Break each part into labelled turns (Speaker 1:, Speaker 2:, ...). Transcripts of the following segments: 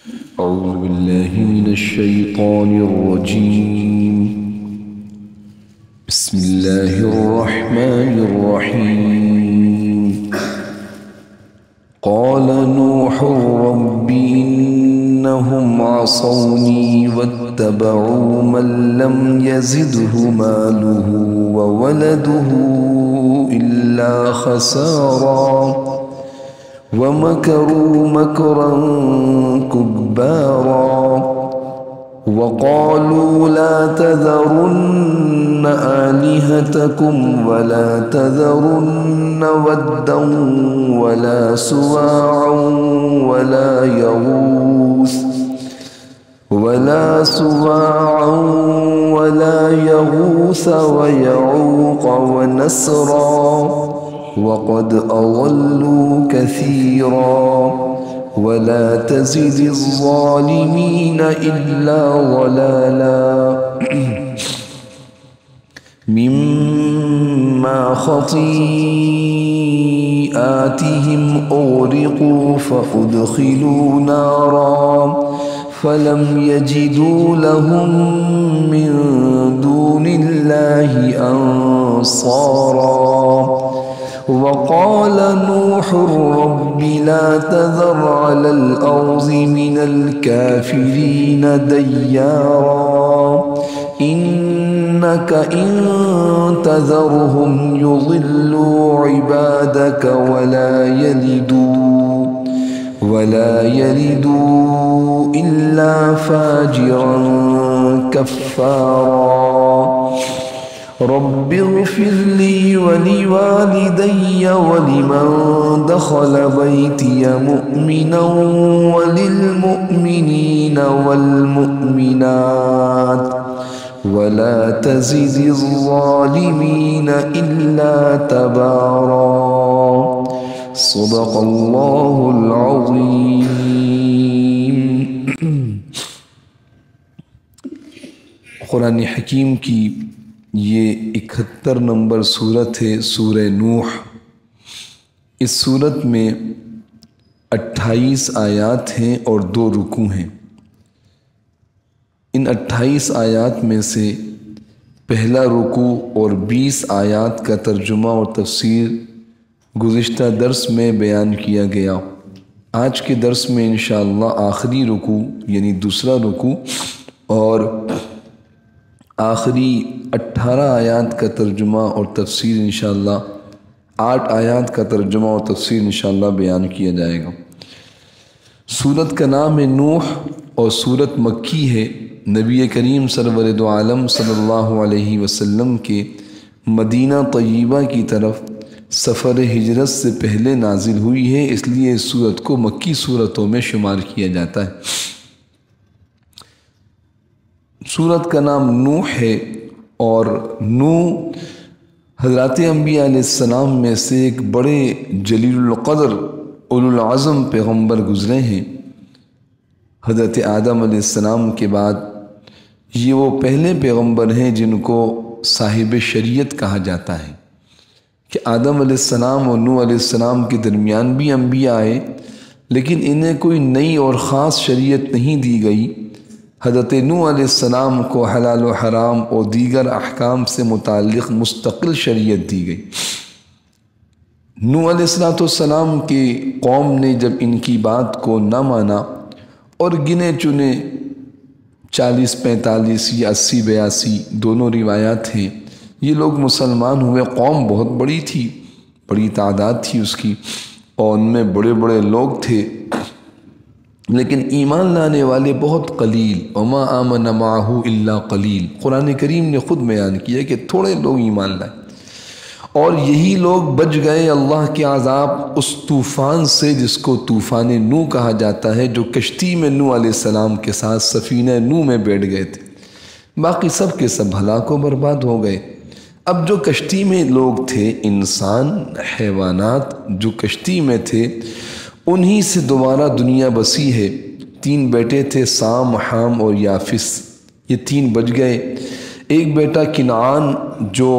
Speaker 1: أعوذ بالله من الشيطان الرجيم. بسم الله الرحمن الرحيم. قال نوح رب إنهم عصوني واتبعوا من لم يزده ماله وولده إلا خسارا ومكروا مكرا كبارا وقالوا لا تذرن آلهتكم ولا تذرن ودا ولا سواعا ولا يغوث ويعوق ونسرا وقد أضلوا كثيرا ولا تزد الظالمين إلا ضلالا مما خطيئاتهم أغرقوا فأدخلوا نارا فلم يجدوا لهم من دون الله أنصارا وقال نوح رب لا تذر على الأرض من الكافرين ديارا إنك إن تذرهم يضلوا عبادك ولا يلدوا إلا فاجرا كفارا رب اغفر لي ولوالدي ولمن دخل بيتي مؤمنا وللمؤمنين والمؤمنات ولا تزد الظالمين إلا تبارا صدق الله العظيم. قرآن حکیم کی یہ 71 نمبر سورت ہے سورہ نوح. اس سورت میں 28 آیات ہیں اور 2 رکوع ہیں. ان 28 آیات میں سے پہلا رکوع اور 20 آیات کا ترجمہ اور تفسیر گزشتہ درس میں بیان کیا گیا. آج کے درس میں انشاءاللہ آخری رکوع یعنی دوسرا رکوع اور آخری 18 آیات کا ترجمہ اور تفسیر انشاءاللہ 8 آیات کا ترجمہ اور تفسیر انشاءاللہ بیان کیا جائے گا. سورت کا نام ہے نوح اور سورت مکی ہے. نبی کریم سرور دو عالم صلی اللہ علیہ وسلم کے مدینہ طیبہ کی طرف سفر ہجرت سے پہلے نازل ہوئی ہے، اس لیے اس سورت کو مکی سورتوں میں شمار کیا جاتا ہے. سورت کا نام نوح ہے اور نوح حضرات انبیاء علیہ السلام میں سے ایک بڑے جلیل القدر اولو العظم پیغمبر گزرے ہیں. حضرت آدم علیہ السلام کے بعد یہ وہ پہلے پیغمبر ہیں جن کو صاحب شریعت کہا جاتا ہے کہ آدم علیہ السلام اور نوح علیہ السلام کے درمیان بھی انبیاء آئے لیکن انہیں کوئی نئی اور خاص شریعت نہیں دی گئی. حضرت نوح علیہ السلام کو حلال و حرام اور دیگر احکام سے متعلق مستقل شریعت دی گئی. نوح علیہ السلام کی قوم نے جب ان کی بات کو نہ مانا اور گنے چنے 40 45 یا 80 82 دونوں روایات ہیں، یہ لوگ مسلمان ہوئے. قوم بہت بڑی تھی، بڑی تعداد تھی اس کی اور ان میں بڑے بڑے لوگ تھے لیکن ایمان لانے والے بہت قلیل. وما آمن معه الا قلیل. قرآن کریم نے خود بیان کیا کہ تھوڑے لوگ ایمان لائے اور یہی لوگ بچ گئے اللہ کے عذاب اس طوفان سے جس کو طوفان نوح کہا جاتا ہے، جو کشتی میں نوح علیہ السلام کے ساتھ سفینہ نوح میں بیٹھ گئے تھے. باقی سب کے سب ہلاک و برباد ہو گئے. اب جو کشتی میں لوگ تھے، انسان حیوانات جو کشتی میں تھے، انہی سے دوبارہ دنیا بسی ہے. 3 بیٹے تھے، سام، حام اور یافس. یہ 3 بچ گئے. ایک بیٹا کنعان جو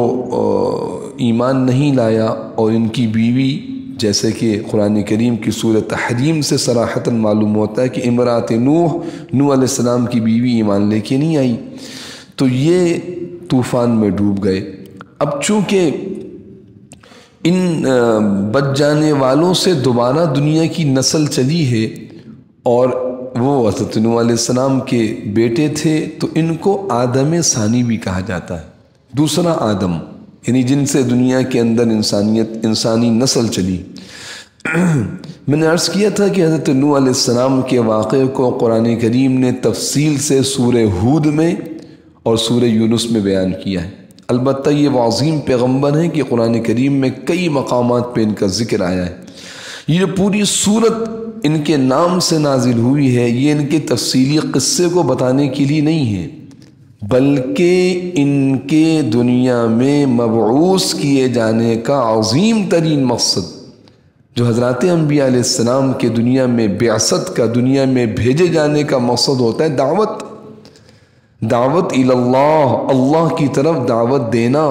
Speaker 1: ایمان نہیں لایا اور ان کی بیوی جیسے کہ قرآن کریم کی سورۃ تحریم سے صراحتاً معلوم ہوتا ہے کہ امرأت نوح علیہ السلام کی بیوی ایمان لے کے نہیں آئی، تو یہ طوفان میں ڈوب گئے۔ اب چونکہ ان بچ جانے والوں سے دوبارہ دنیا کی نسل چلی ہے اور وہ حضرت نوح علیہ السلام کے بیٹے تھے، تو ان کو آدم ثانی بھی کہا جاتا ہے، دوسرا آدم، یعنی جن سے دنیا کے اندر انسانی نسل چلی۔ میں نے عرض کیا تھا کہ حضرت نوح علیہ السلام کے واقعے کو قرآن کریم نے تفصیل سے سورہ ہود میں اور سورہ یونس میں بیان کیا ہے۔ البتہ یہ وہ عظیم پیغمبر ہیں کہ قرآن کریم میں کئی مقامات پہ ان کا ذکر آیا ہے۔ یہ جو پوری سورت ان کے نام سے نازل ہوئی ہے، یہ ان کے تفصیلی قصے کو بتانے کے لیے نہیں ہے، بلکہ ان کے دنیا میں مبعوث کیے جانے کا عظیم ترین مقصد، جو حضرات انبیاء علیہ السلام کے دنیا میں بعثت کا، دنیا میں بھیجے جانے کا مقصد ہوتا ہے دعوت اللہ، اللہ کی طرف دعوت دینا۔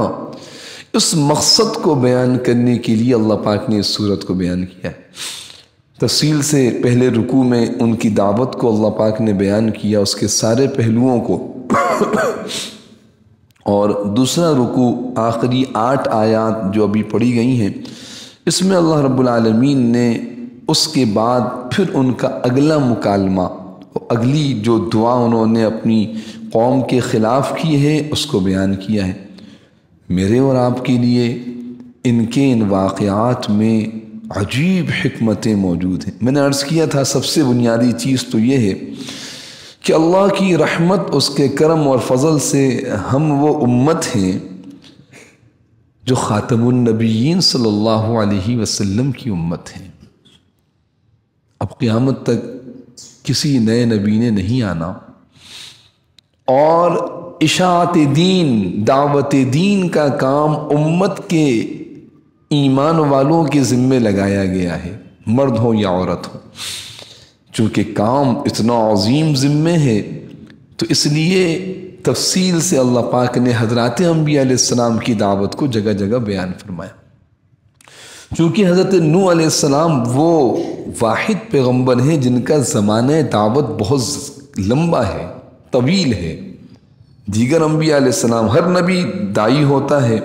Speaker 1: اس مقصد کو بیان کرنے کے لیے اللہ پاک نے اس سورت کو بیان کیا ہے۔ تفصیل سے پہلے رکوع میں ان کی دعوت کو اللہ پاک نے بیان کیا، اس کے سارے پہلوؤں کو، اور دوسرا رکوع آخری 8 آیات جو ابھی پڑھی گئی ہیں، اس میں اللہ رب العالمین نے اس کے بعد پھر ان کا اگلا مکالمہ، اگلی جو دعا انہوں نے اپنی قوم کے خلاف کی ہے، اس کو بیان کیا ہے۔ میرے اور آپ کے لیے ان واقعات میں عجیب حکمتیں موجود ہیں۔ میں نے عرض کیا تھا سب سے بنیادی چیز تو یہ ہے کہ اللہ کی رحمت، اس کے کرم اور فضل سے ہم وہ امت ہیں جو خاتم النبیین صلی اللہ علیہ وسلم کی امت ہیں۔ اب قیامت تک کسی نئے نبی نے نہیں آنا، اور اشاعت دین، دعوت دین کا کام امت کے ایمان والوں کے ذمے لگایا گیا ہے، مرد ہو یا عورت ہو۔ چونکہ کام اتنا عظیم ذمے ہے، تو اس لیے تفصیل سے اللہ پاک نے حضرات انبیاء علیہ السلام کی دعوت کو جگہ جگہ بیان فرمایا۔ چونکہ حضرت نوح علیہ السلام وہ واحد پیغمبر ہیں جن کا زمانہ دعوت بہت لمبا ہے، طویل ہے۔ دیگر انبیاء علیہ السلام، ہر نبی داعی ہوتا ہے۔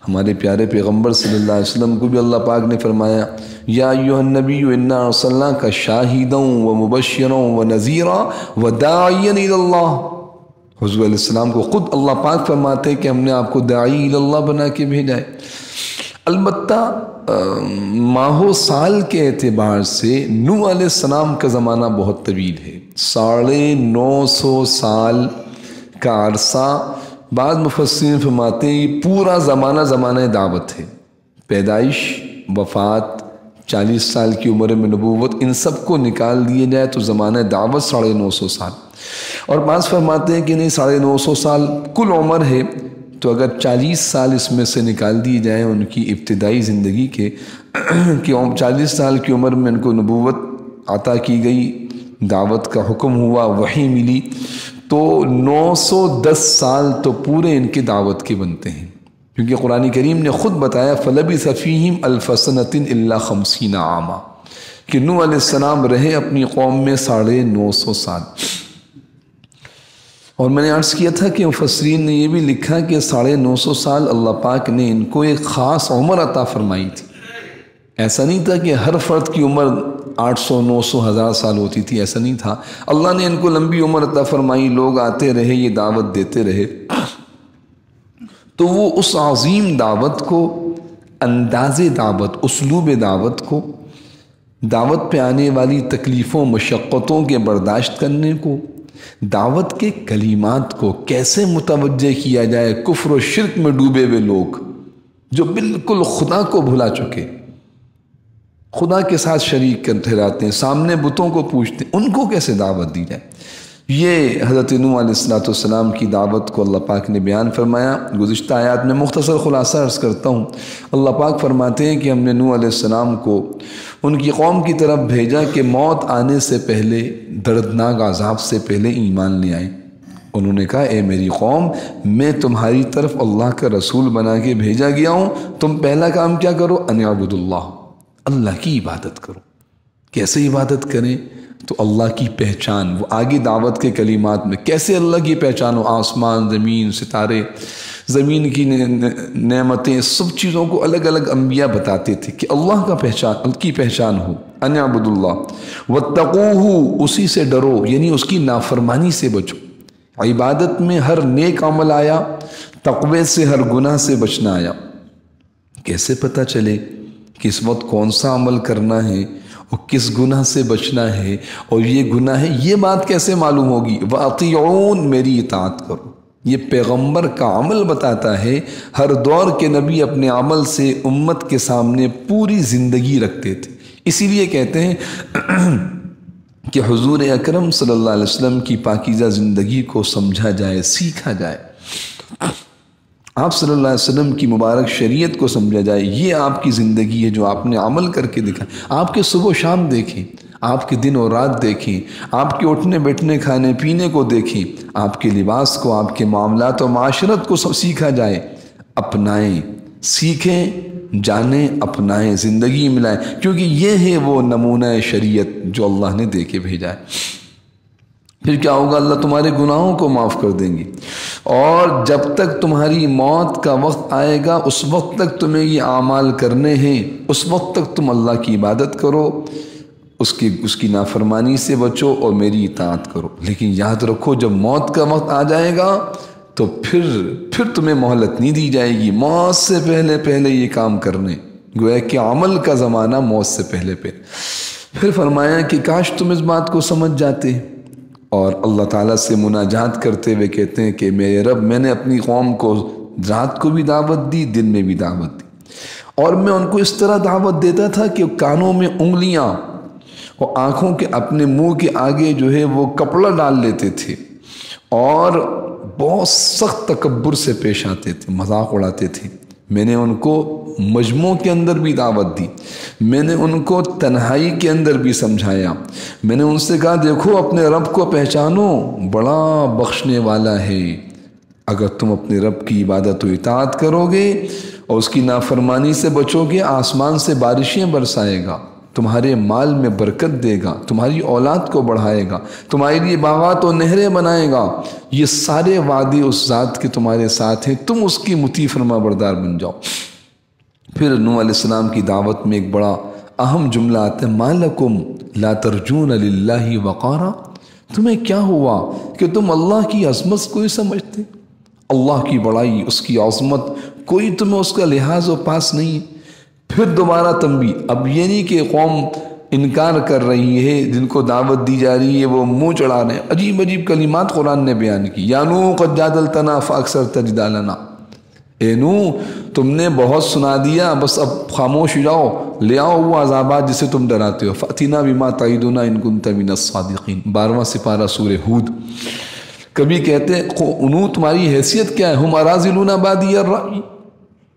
Speaker 1: ہمارے پیارے پیغمبر صلی اللہ علیہ وسلم کو بھی اللہ پاک نے فرمایا، یا ایھا النبی انا ارسلناک شاہدا ومبشرا ونذیرا وداعیا الی اللہ۔ حضور علیہ السلام کو خود اللہ پاک فرماتے کہ ہم نے آپ کو داعی الی اللہ بنا کے بھیجا ہے۔ البتہ ماہ و سال کے اعتبار سے نوح علیہ السلام کا زمانہ بہت طویل ہے، 950 سال کا عرصہ۔ بعض مفسرین فرماتے ہیں یہ پورا زمانہ دعوت ہے، پیدائش، وفات، 40 سال کی عمر میں نبوت، ان سب کو نکال دیے جائے تو زمانہ دعوت 950 سال۔ اور بعض فرماتے ہیں کہ نہیں، 950 سال کل عمر ہے، تو اگر 40 سال اس میں سے نکال دیے جائیں ان کی ابتدائی زندگی کے، کہ 40 سال کی عمر میں ان کو نبوت عطا کی گئی، دعوت کا حکم ہوا، وحی ملی، تو 910 سال تو پورے ان کی دعوت کے بنتے ہیں۔ کیونکہ قرآن کریم نے خود بتایا فَلَبِثَ فِيهِمْ أَلْفَ سَنَةٍ إِلَّا 50 عَامًا، کہ نوح علیہ السلام رہے اپنی قوم میں 950 سال۔ اور میں نے عرض کیا تھا کہ مفسرین نے یہ بھی لکھا کہ 950 سال اللہ پاک نے ان کو ایک خاص عمر عطا فرمائی تھی۔ ایسا نہیں تھا کہ ہر فرد کی عمر 800 900 1000 سال ہوتی تھی، ایسا نہیں تھا۔ اللہ نے ان کو لمبی عمر عطا فرمائی، لوگ آتے رہے، یہ دعوت دیتے رہے، تو وہ اس عظیم دعوت کو، انداز دعوت، اسلوب دعوت کو، دعوت پہ آنے والی تکلیفوں مشقتوں کے برداشت کرنے کو، دعوت کے کلمات کو کیسے متوجہ کیا جائے کفر و شرک میں ڈوبے ہوئے لوگ جو بالکل خدا کو بھلا چکے، خدا کے ساتھ شریک کرتے رہتے ہیں، سامنے بتوں کو پوچھتے ہیں، ان کو کیسے دعوت دی جائے۔ یہ حضرت نوح علیہ السلام کی دعوت کو اللہ پاک نے بیان فرمایا۔ گزشتہ آیات میں مختصر خلاصہ عرض کرتا ہوں۔ اللہ پاک فرماتے ہیں کہ ہم نے نوح علیہ السلام کو ان کی قوم کی طرف بھیجا کہ موت آنے سے پہلے، دردناک عذاب سے پہلے ایمان لے آئیں۔ انہوں نے کہا اے میری قوم، میں تمہاری طرف اللہ کا رسول بنا کے بھیجا گیا ہوں، تم پہلا کام کیا کرو، ان اعبدوا اللہ، اللہ کی عبادت کرو۔ کیسے عبادت کریں؟ تو اللہ کی پہچان، وہ آگے دعوت کے کلمات میں کیسے اللہ کی پہچان ہو، آسمان، زمین، ستارے، زمین کی نعمتیں، سب چیزوں کو الگ الگ انبیاء بتاتے تھے کہ اللہ کی پہچان ہو۔ ان اعبدوا اللہ واتقوہ، اسی سے ڈرو، یعنی اس کی نافرمانی سے بچو۔ عبادت میں ہر نیک عمل آیا، تقوی سے ہر گناہ سے بچنا آیا۔ کیسے پتہ چلے کہ اس وقت کون سا عمل کرنا ہے اور کس گناہ سے بچنا ہے اور یہ گناہ ہے، یہ بات کیسے معلوم ہوگی؟ وَأَطِيعُونَ، میری اطاعت کرو۔ یہ پیغمبر کا عمل بتاتا ہے۔ ہر دور کے نبی اپنے عمل سے امت کے سامنے پوری زندگی رکھتے تھے۔ اسی لیے کہتے ہیں کہ حضور اکرم صلی اللہ علیہ وسلم کی پاکیزہ زندگی کو سمجھا جائے، سیکھا جائے، آپ صلی اللہ علیہ وسلم کی مبارک شریعت کو سمجھا جائے۔ یہ آپ کی زندگی ہے جو آپ نے عمل کر کے دکھا۔ آپ کے صبح و شام دیکھیں، آپ کے دن اور رات دیکھیں، آپ کے اٹھنے بیٹھنے کھانے پینے کو دیکھیں، آپ کے لباس کو، آپ کے معاملات و معاشرت کو سب سیکھا جائے۔ اپنائیں، سیکھیں، جانیں، اپنائیں، زندگی ملائیں، کیونکہ یہ ہے وہ نمونہ شریعت جو اللہ نے دے کے بھیجا ہے۔ پھر کیا ہوگا؟ اللہ تمہارے گناہوں کو معاف کر دیں گے، اور جب تک تمہاری موت کا وقت آئے گا اس وقت تک تمہیں یہ اعمال کرنے ہیں، اس وقت تک تم اللہ کی عبادت کرو، اس کی نافرمانی سے بچو اور میری اطاعت کرو۔ لیکن یاد رکھو جب موت کا وقت آ جائے گا تو پھر تمہیں مہلت نہیں دی جائے گی، موت سے پہلے یہ کام کرنے، گویا کہ عمل کا زمانہ موت سے پہلے۔ پھر فرمایا کہ کاش تم اس بات کو سمجھ جاتے، اور اللہ تعالیٰ سے مناجات کرتے ہوئے کہتے ہیں کہ میرے رب، میں نے اپنی قوم کو رات کو بھی دعوت دی، دن میں بھی دعوت دی، اور میں ان کو اس طرح دعوت دیتا تھا کہ کانوں میں انگلیاں اور آنکھوں کے اپنے منہ کے آگے جو ہے وہ کپڑا ڈال لیتے تھے، اور بہت سخت تکبر سے پیش آتے تھے، مذاق اڑاتے تھے۔ میں نے ان کو مجموع کے اندر بھی دعوت دی، میں نے ان کو تنہائی کے اندر بھی سمجھایا، میں نے ان سے کہا دیکھو اپنے رب کو پہچانو، بڑا بخشنے والا ہے۔ اگر تم اپنے رب کی عبادت و اطاعت کرو گے اور اس کی نافرمانی سے بچو گے، آسمان سے بارشیں برسائے گا، تمہارے مال میں برکت دے گا، تمہاری اولاد کو بڑھائے گا، تمہارے لیے باغات و نہریں بنائے گا۔ یہ سارے وعدے اس ذات کے تمہارے ساتھ ہیں، تم اس کی مطیع فرما بردار بن جاؤ۔ پھر نوح علیہ السلام کی دعوت میں ایک بڑا اہم جملہ آتا ہے، مَا لَكُمْ لَا تَرْجُونَ لِلَّهِ وَقَارًا، تمہیں کیا ہوا کہ تم اللہ کی عظمت کو ہی سمجھتے؟ اللہ کی بڑائی، اس کی عظمت، کوئی تمہیں اس کا لحاظ و پاس نہیں ہے۔ پھر دوبارہ تنبیہ، اب یہ نہیں کہ قوم انکار کر رہی ہے، جن کو دعوت دی جا رہی ہے وہ منہ چڑھا رہے ہیں، عجیب عجیب کلمات قرآن نے بیان کی۔ یا نوح قد جادلتنا فاکثرت جدالنا، اے نوح تم نے بہت سنا دیا، بس اب خاموش ہو جاؤ، لے آؤ وہ عذابات جسے تم ڈراتے ہو۔ فَأْتِنَا بِمَا تَعِدُنَا إِن كُنْتَ مِنَ الصَّادِقِينَ، 12واں سپارہ سورہ ہود۔ کبھی کہتے ہیں نوح تمہاری حیثیت کیا ہے؟ ہم اراذلون بادی الرأی،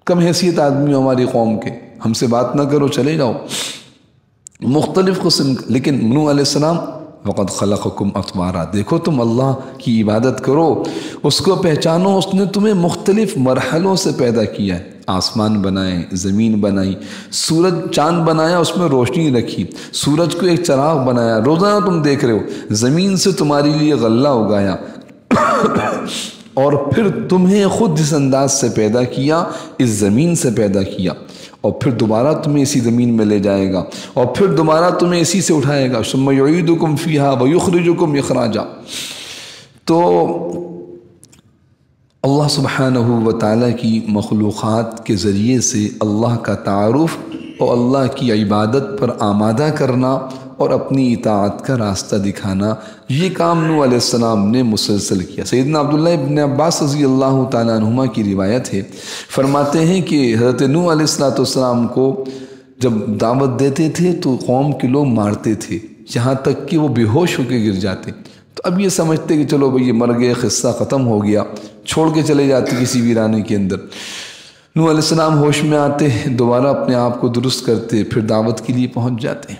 Speaker 1: کم حیثیت آدمی ہماری قوم کے، ہم سے بات نہ کرو، چلے جاؤ۔ مختلف قسم، لیکن نوح علیہ السلام وَقَدْ خَلَقَكُمْ أَطْوَارًا، دیکھو تم اللہ کی عبادت کرو، اس کو پہچانو، اس نے تمہیں مختلف مرحلوں سے پیدا کیا ہے، آسمان بنائے، زمین بنائی، سورج چاند بنایا، اس میں روشنی رکھی، سورج کو ایک چراغ بنایا، روزانہ تم دیکھ رہے ہو، زمین سے تمہارے لیے غلہ اگایا، اور پھر تمہیں خود جس انداز سے پیدا کیا، اس زمین سے پیدا کیا، اور پھر دوبارہ تمہیں اسی زمین میں لے جائے گا، اور پھر دوبارہ تمہیں اسی سے اٹھائے گا، ثم یعیدکم فیہا ویخرجکم اخراجا۔ تو اللہ سبحانہ و تعالیٰ کی مخلوقات کے ذریعے سے اللہ کا تعارف اور اللہ کی عبادت پر آمادہ کرنا اور اپنی اطاعت کا راستہ دکھانا، یہ کام نوح علیہ السلام نے مسلسل کیا۔ سیدنا عبداللہ ابن عباس رضی اللہ تعالیٰ عنہما کی روایت ہے، فرماتے ہیں کہ حضرت نوح علیہ السلام کو جب دعوت دیتے تھے تو قوم کے لوگ مارتے تھے، یہاں تک کہ وہ بے ہوش ہو کے گر جاتے، تو اب یہ سمجھتے کہ چلو بھئی یہ مر گئے، قصہ ختم ہو گیا، چھوڑ کے چلے جاتے کسی ویرانے کے اندر۔ نوح علیہ السلام ہوش میں آتے، دوبارہ اپنے آپ کو درست کرتے، پھر دعوت کے لیے پہنچ جاتے۔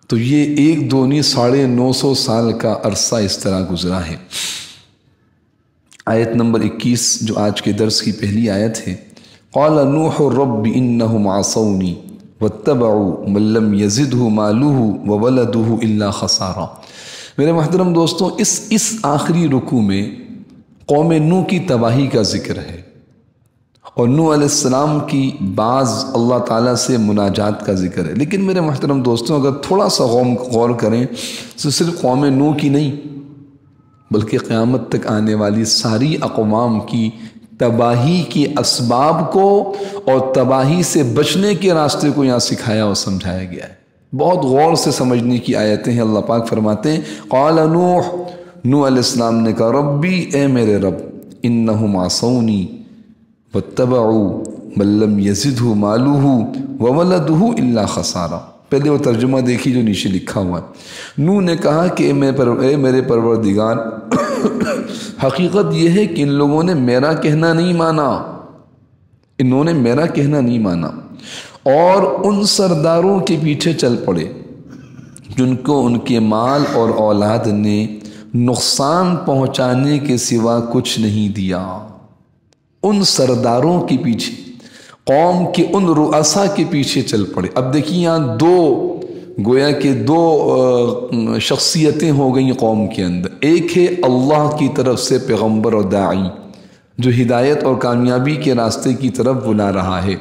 Speaker 1: تو یہ 1 نہیں 950 سال کا عرصہ اس طرح گزرا ہے۔ آیت نمبر 21 جو آج کے درس کی پہلی آیت ہے، قال نوح رب انہم عصونی واتبعوا من لم يزده ماله وولده الا خسارا۔ میرے محترم دوستوں، اس آخری رکوع میں قوم نوح کی تباہی کا ذکر ہے، اور نوح علیہ السلام کی بعض اللہ تعالیٰ سے مناجات کا ذکر ہے۔ لیکن میرے محترم دوستوں، اگر تھوڑا سا غور کریں تو صرف قوم نوح کی نہیں بلکہ قیامت تک آنے والی ساری اقوام کی تباہی کے اسباب کو اور تباہی سے بچنے کے راستے کو یہاں سکھایا اور سمجھایا گیا ہے۔ بہت غور سے سمجھنے کی آیتیں ہیں۔ اللہ پاک فرماتے ہیں قال نوح علیہ السلام نے کہا ربی، اے میرے رب، انہم عصونی واتبعوا من لم یزدہ مالہ وولدہ الا خسارا۔ پہلے وہ ترجمہ دیکھی جو نیچے لکھا ہوا ہے۔ نوح نے کہا کہ اے میرے پروردگار، حقیقت یہ ہے کہ ان لوگوں نے میرا کہنا نہیں مانا، انہوں نے میرا کہنا نہیں مانا اور ان سرداروں کے پیچھے چل پڑے جن کو ان کے مال اور اولاد نے نقصان پہنچانے کے سوا کچھ نہیں دیا۔ ان سرداروں کے پیچھے، قوم کے ان رؤسا کے پیچھے چل پڑے۔ اب دیکھیے یہاں گویا کہ دو شخصیتیں ہو گئیں قوم کے اندر۔ ایک ہے اللہ کی طرف سے پیغمبر اور داعی جو ہدایت اور کامیابی کے راستے کی طرف بلا رہا ہے،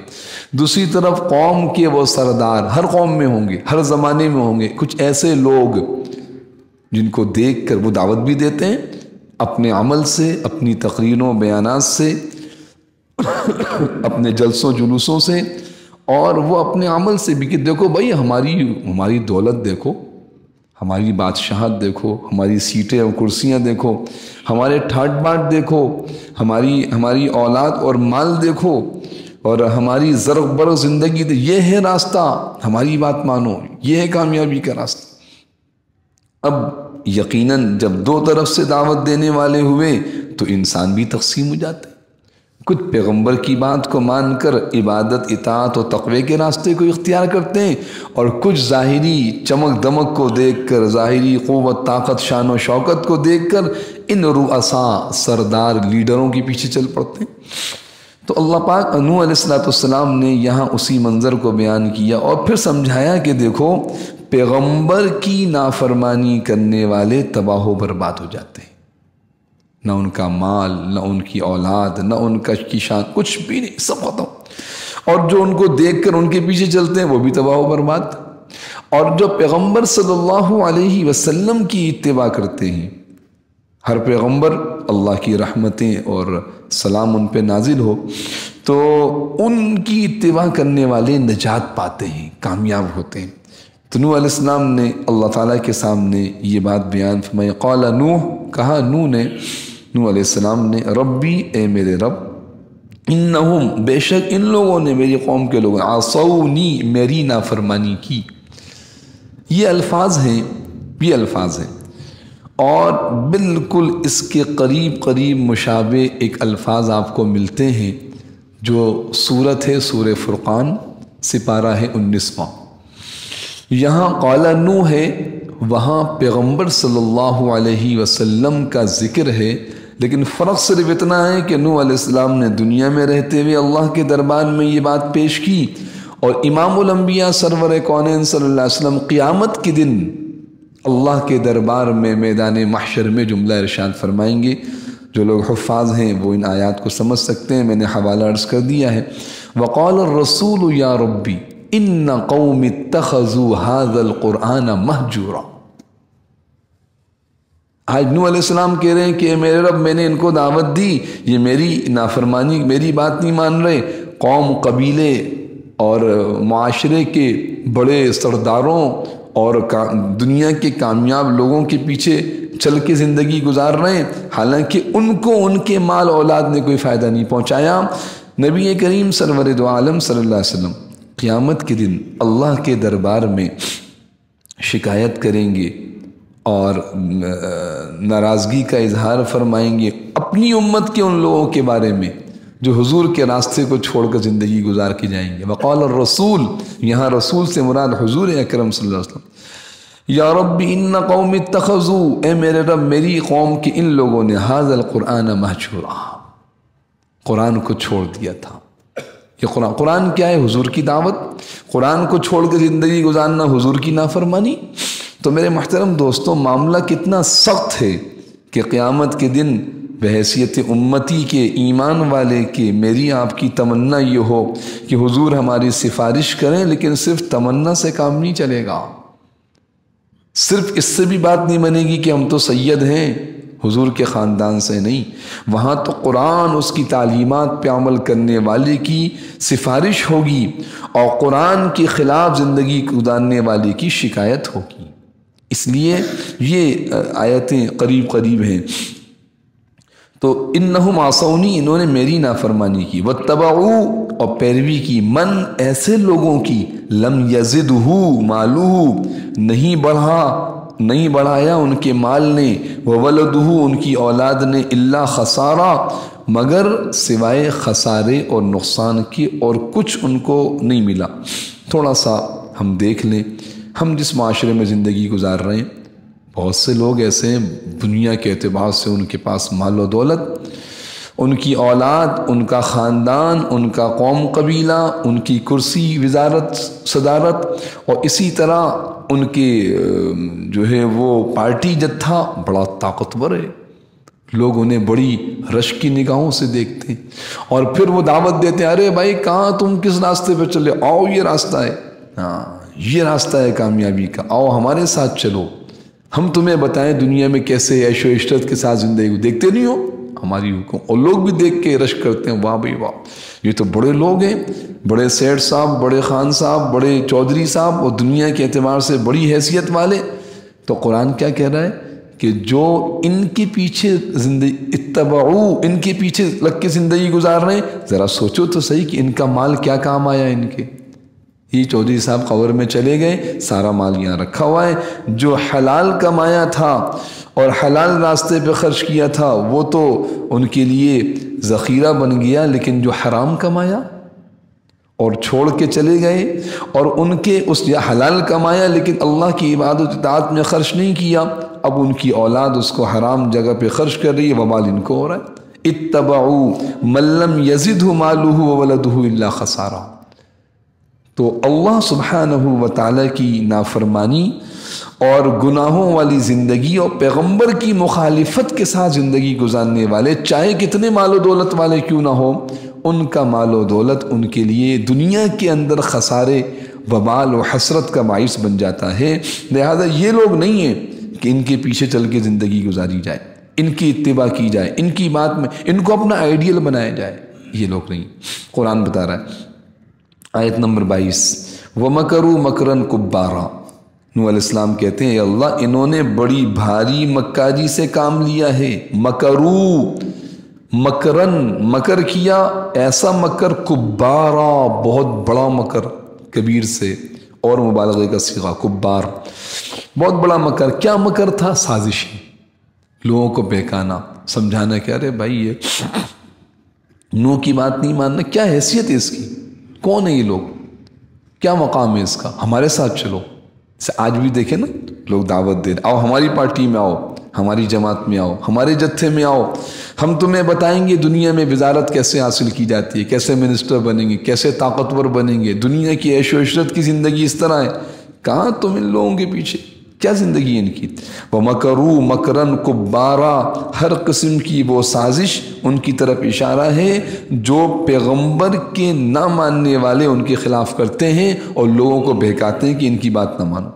Speaker 1: دوسری طرف قوم کے وہ سردار، ہر قوم میں ہوں گے، ہر زمانے میں ہوں گے کچھ ایسے لوگ جن کو دیکھ کر وہ دعوت بھی دیتے ہیں اپنے عمل سے، اپنی تقریروں بیانات سے، اپنے جلسوں جلوسوں سے، اور وہ اپنے عمل سے بھی کہ دیکھو بھائی ہماری دولت دیکھو، ہماری بادشاہت دیکھو، ہماری سیٹیں اور کرسیاں دیکھو، ہمارے ٹھاٹ باٹ دیکھو، ہماری اولاد اور مال دیکھو، اور ہماری زرق برق زندگی یہ ہے راستہ، ہماری بات مانو، یہ ہے کامیابی کا راستہ۔ اب یقیناً جب دو طرف سے دعوت دینے والے ہوئے تو انسان بھی تقسیم ہو جاتے ہیں۔ کچھ پیغمبر کی بات کو مان کر عبادت، اطاعت و تقوی کے راستے کو اختیار کرتے ہیں، اور کچھ ظاہری چمک دمک کو دیکھ کر، ظاہری قوت، طاقت، شان و شوکت کو دیکھ کر ان رؤسا، سردار، لیڈروں کے پیچھے چل پڑتے ہیں۔ تو اللہ پاک نوح علیہ السلام نے یہاں اسی منظر کو بیان کیا اور پھر سمجھایا کہ دیکھو پیغمبر کی نافرمانی کرنے والے تباہ و برباد ہو جاتے ہیں، نہ ان کا مال، نہ ان کی اولاد، نہ ان کا شان، کچھ بھی نہیں، سب ختم۔ اور جو ان کو دیکھ کر ان کے پیچھے چلتے ہیں وہ بھی تباہ و برباد۔ اور جو پیغمبر صلی اللہ علیہ وسلم کی اتباع کرتے ہیں، ہر پیغمبر اللہ کی رحمتیں اور سلام ان پہ نازل ہو، تو ان کی اتباع کرنے والے نجات پاتے ہیں، کامیاب ہوتے ہیں۔ تو نوح علیہ السلام نے اللہ تعالیٰ کے سامنے یہ بات بیان فرمائی۔ قال نوح، کہا نوح علیہ السلام نے ربی، اے میرے رب، انہم، بے شک ان لوگوں نے، میری قوم کے لوگوں، عصونی، میری نافرمانی کی۔ یہ الفاظ ہیں اور بالکل اس کے قریب مشابہ ایک الفاظ آپ کو ملتے ہیں جو سورت ہے سورہ فرقان، سپارہ ہے 19واں۔ یہاں قال نوح ہے، وہاں پیغمبر صلی اللہ علیہ وسلم کا ذکر ہے، لیکن فرق صرف اتنا ہے کہ نوح علیہ السلام نے دنیا میں رہتے ہوئے اللہ کے دربار میں یہ بات پیش کی، اور امام الانبیاء سرور کونین صلی اللہ علیہ وسلم قیامت کے دن اللہ کے دربار میں میدان محشر میں جملہ ارشاد فرمائیں گے۔ جو لوگ حفاظ ہیں وہ ان آیات کو سمجھ سکتے ہیں، میں نے حوالہ عرض کر دیا ہے۔ وقال الرسول یا ربی ان قوم اتخذوا هذا القرآن مہجورا۔ آج نوح علیہ السلام کہہ رہے ہیں کہ میرے رب، میں نے ان کو دعوت دی، یہ میری نافرمانی، میری بات نہیں مان رہے۔ قوم، قبیلے اور معاشرے کے بڑے سرداروں اور دنیا کے کامیاب لوگوں کے پیچھے چل کے زندگی گزار رہے ہیں، حالانکہ ان کو ان کے مال اولاد نے کوئی فائدہ نہیں پہنچایا۔ نبی کریم سرور دو عالم صلی اللہ علیہ وسلم قیامت کے دن اللہ کے دربار میں شکایت کریں گے اور ناراضگی کا اظہار فرمائیں گے اپنی امت کے ان لوگوں کے بارے میں جو حضور کے راستے کو چھوڑ کر زندگی گزار کے جائیں گے۔ وقال الرسول، یہاں رسول سے مراد حضور اکرم صلی اللہ علیہ وسلم۔ یا رب ان قوم اتخذوا، اے میرے رب، میری قوم کے ان لوگوں نے ھذا القرآن مہجورا، قرآن کو چھوڑ دیا تھا۔ یہ قرآن کیا ہے؟ حضور کی دعوت۔ قرآن کو چھوڑ کے زندگی گزارنا حضور کی نافرمانی۔ تو میرے محترم دوستوں، معاملہ کتنا سخت ہے کہ قیامت کے دن بحیثیت امتی کے، ایمان والے کے، میری آپ کی تمنا یہ ہو کہ حضور ہماری سفارش کریں، لیکن صرف تمنا سے کام نہیں چلے گا، صرف اس سے بھی بات نہیں بنے گی کہ ہم تو سید ہیں، حضور کے خاندان سے نہیں۔ وہاں تو قرآن، اس کی تعلیمات پہ عمل کرنے والے کی سفارش ہوگی، اور قرآن کے خلاف زندگی گزارنے والے کی شکایت ہوگی۔ اس لیے یہ آیتیں قریب قریب ہیں۔ تو انہم عصونی، انہوں نے میری نافرمانی کی، واتبعوا، اور پیروی کی، من، ایسے لوگوں کی، لم یزدہ مالہ، نہیں بڑھایا ان کے مال نے، وولدہ، ان کی اولاد نے، الا خسارہ، مگر سوائے خسارے اور نقصان کی، اور کچھ ان کو نہیں ملا۔ تھوڑا سا ہم دیکھ لیں، ہم جس معاشرے میں زندگی گزار رہے ہیں، بہت سے لوگ ایسے ہیں دنیا کے اعتبار سے ان کے پاس مال و دولت، ان کی اولاد، ان کا خاندان، ان کا قوم قبیلہ، ان کی کرسی، وزارت، صدارت، اور اسی طرح ان کے جو ہے وہ پارٹی جتھا بڑا طاقتور ہے، لوگ انہیں بڑی رشک کی نگاہوں سے دیکھتے ہیں، اور پھر وہ دعوت دیتے ہیں، ارے بھائی کہاں تم کس راستے پہ چلے، آؤ یہ راستہ ہے، ہاں یہ راستہ ہے کامیابی کا، آؤ ہمارے ساتھ چلو، ہم تمہیں بتائیں دنیا میں کیسے عیش و عشرت کے ساتھ زندگی، دیکھتے نہیں ہو ہماری حکم، اور لوگ بھی دیکھ کے رشک کرتے ہیں، واہ بھائی واہ، یہ تو بڑے لوگ ہیں، بڑے سیٹھ صاحب، بڑے خان صاحب، بڑے چودھری صاحب، اور دنیا کے اعتبار سے بڑی حیثیت والے۔ تو قرآن کیا کہہ رہا ہے کہ جو ان کے پیچھے زندگی اتبعو، ان کے پیچھے لگ کے زندگی گزار رہے ہیں، ذرا سوچو تو صحیح کہ ان کا مال کیا کام آیا ان کے۔ یہ چودھری صاحب قبر میں چلے گئے، سارا مال یہاں رکھا ہوا ہے، جو حلال کمایا تھا اور حلال راستے پہ خرچ کیا تھا وہ تو ان کے لیے ذخیرہ بن گیا، لیکن جو حرام کمایا اور چھوڑ کے چلے گئے، اور ان کے اس حلال کمایا لیکن اللہ کی عبادت اطاعت میں خرچ نہیں کیا، اب ان کی اولاد اس کو حرام جگہ پہ خرچ کر رہی ہے، وبال ان کو ہو رہا ہے۔ اتبعوا من لم یزدہ مالہ وولدہ الا خسارہ۔ تو اللہ سبحانہ و تعالیٰ کی نافرمانی اور گناہوں والی زندگی اور پیغمبر کی مخالفت کے ساتھ زندگی گزارنے والے، چاہے کتنے مال و دولت والے کیوں نہ ہو، ان کا مال و دولت ان کے لیے دنیا کے اندر خسارے، وبال و حسرت کا باعث بن جاتا ہے۔ لہذا یہ لوگ نہیں ہیں کہ ان کے پیچھے چل کے زندگی گزاری جائے، ان کی اتباع کی جائے، ان کی بات میں ان کو اپنا آئیڈیل بنایا جائے، یہ لوگ نہیں۔ قرآن بتا رہا ہے آیت نمبر 22، وَمَكَرُوا مَكْرًا كُبَّارًا، نوح علیہ السلام کہتے ہیں، اے اللہ انہوں نے بڑی بھاری مکاری سے کام لیا ہے، مکرو، مکرن، مکر کیا، ایسا مکر، کبارا، بہت بڑا مکر، کبیر سے اور مبالغے کا صیغہ کبار، بہت بڑا مکر۔ کیا مکر تھا؟ سازشی، لوگوں کو بہکانا، سمجھانا کہ ارے بھائی یہ نوح کی بات نہیں ماننا، کیا حیثیت ہے اس کی، کون ہے یہ لوگ، کیا مقام ہے اس کا، ہمارے ساتھ چلو۔ آج بھی دیکھیں نا، لوگ دعوت دے رہے، آؤ ہماری پارٹی میں آؤ، ہماری جماعت میں آؤ، ہمارے جتھے میں آؤ، ہم تمہیں بتائیں گے دنیا میں وزارت کیسے حاصل کی جاتی ہے، کیسے منسٹر بنیں گے، کیسے طاقتور بنیں گے، دنیا کی عیش و عشرت کی زندگی اس طرح ہے۔ کہاں تم ان لوگوں کے پیچھے، کیا زندگی ہے ان کی؟ وَمَكَرُوا مَكْرًا كُبَّارًا، ہر قسم کی وہ سازش ان کی طرف اشارہ ہے جو پیغمبر کے نہ ماننے والے ان کے خلاف کرتے ہیں اور لوگوں کو بہکاتے ہیں کہ ان کی بات نہ مانو۔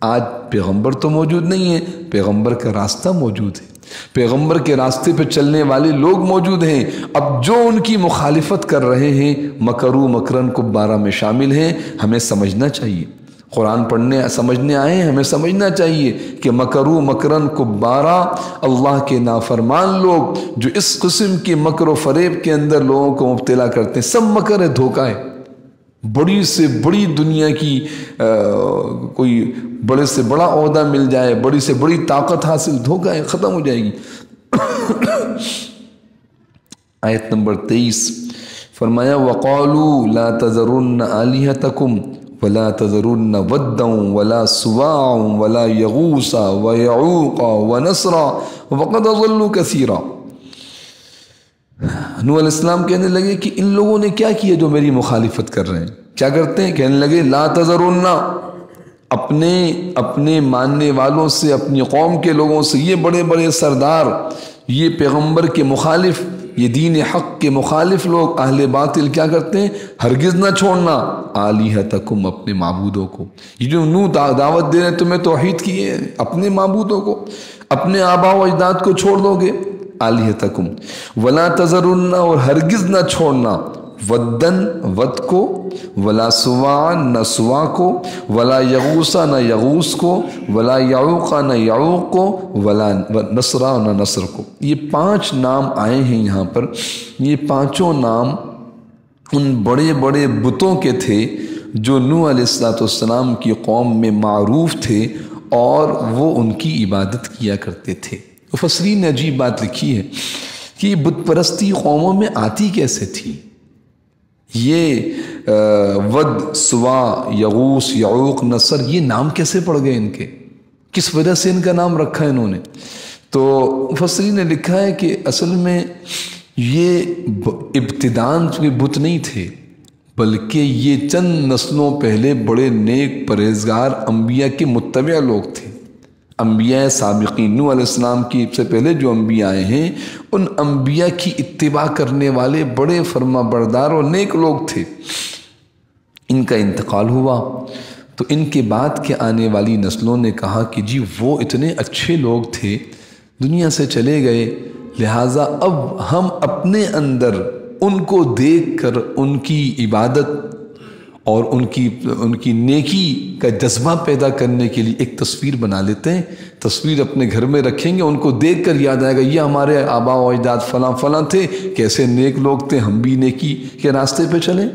Speaker 1: آج پیغمبر تو موجود نہیں ہے، پیغمبر کا راستہ موجود ہے، پیغمبر کے راستے پہ چلنے والے لوگ موجود ہیں، اب جو ان کی مخالفت کر رہے ہیں مکرو مکرن کبارہ میں شامل ہیں۔ ہمیں سمجھنا چاہیے، قرآن پڑھنے سمجھنے آئے ہیں، ہمیں سمجھنا چاہیے کہ مکرو مکرن کبارہ، اللہ کے نافرمان لوگ جو اس قسم کے مکر و فریب کے اندر لوگوں کو مبتلا کرتے ہیں، سب مکر ہے، دھوکہ ہے۔ بڑی سے بڑی دنیا کی کوئی بڑے سے بڑا عہدہ مل جائے، بڑی سے بڑی طاقت حاصل، دھوکہ ہے، ختم ہو جائے گی۔ آیت نمبر 23 فرمایا وَقَالُوا لَا تَذَرُنَّ آلِهَتَكُمْ وَلَا تَذَرُنَّ وَدًّا وَلَا سُوَاعًا وَلَا يَغُوثَ وَيَعُوقَ وَنَسْرًا وَقَدْ أَضَلُّوا كَثِيرًا۔ نوح علیہ السلام کہنے لگے کہ ان لوگوں نے کیا کیا جو میری مخالفت کر رہے ہیں؟ کیا کرتے ہیں؟ کہنے لگے لا تذرن، اپنے ماننے والوں سے، اپنی قوم کے لوگوں سے، یہ بڑے بڑے سردار، یہ پیغمبر کے مخالف، یہ دین حق کے مخالف لوگ، اہل باطل کیا کرتے ہیں؟ ہرگز نہ چھوڑنا آلہتکم، اپنے معبودوں کو۔ یہ جو نوح دعوت دے رہے ہیں تمہیں توحید کی ہے، اپنے معبودوں کو، اپنے آباء و اجداد کو چھوڑ دو گے؟ آلہتکم ولا تذرن، اور ہرگز نہ چھوڑنا، ودن، ود کو، ولا سواعن، نہ سوا کو، ولا یغوسا، نہ یغوس کو، ولا یعوقا، نہ یعوق کو، ولا نصرا، نہ نصر کو۔ یہ 5 نام آئے ہیں یہاں پر۔ یہ 5 نام ان بڑے بڑے بتوں کے تھے جو نوح علیہ السلام کی قوم میں معروف تھے اور وہ ان کی عبادت کیا کرتے تھے۔ مفسرین نے عجیب بات لکھی ہے کہ یہ بت پرستی قوموں میں آتی کیسے تھی؟ یہ ود، سوا، یغوس، یعوق، نصر، یہ نام کیسے پڑ گئے ان کے؟ کس وجہ سے ان کا نام رکھا ہے انہوں نے؟ تو مفسرین نے لکھا ہے کہ اصل میں یہ ابتداءً کوئی بت نہیں تھے، بلکہ یہ چند نسلوں پہلے بڑے نیک پرہیزگار انبیاء کے متبع لوگ تھے۔ انبیاء سابقین، نوح علیہ السلام کی سے پہلے جو انبیاء آئے ہیں، ان انبیاء کی اتباع کرنے والے بڑے فرما بردار اور نیک لوگ تھے۔ ان کا انتقال ہوا تو ان کے بعد کے آنے والی نسلوں نے کہا کہ جی وہ اتنے اچھے لوگ تھے، دنیا سے چلے گئے، لہٰذا اب ہم اپنے اندر ان کو دیکھ کر ان کی عبادت اور ان کی نیکی کا جذبہ پیدا کرنے کے لیے ایک تصویر بنا لیتے ہیں۔ تصویر اپنے گھر میں رکھیں گے، ان کو دیکھ کر یاد آئے گا یہ ہمارے آباء و اجداد فلاں فلاں تھے، کیسے نیک لوگ تھے، ہم بھی نیکی کے راستے پہ چلیں۔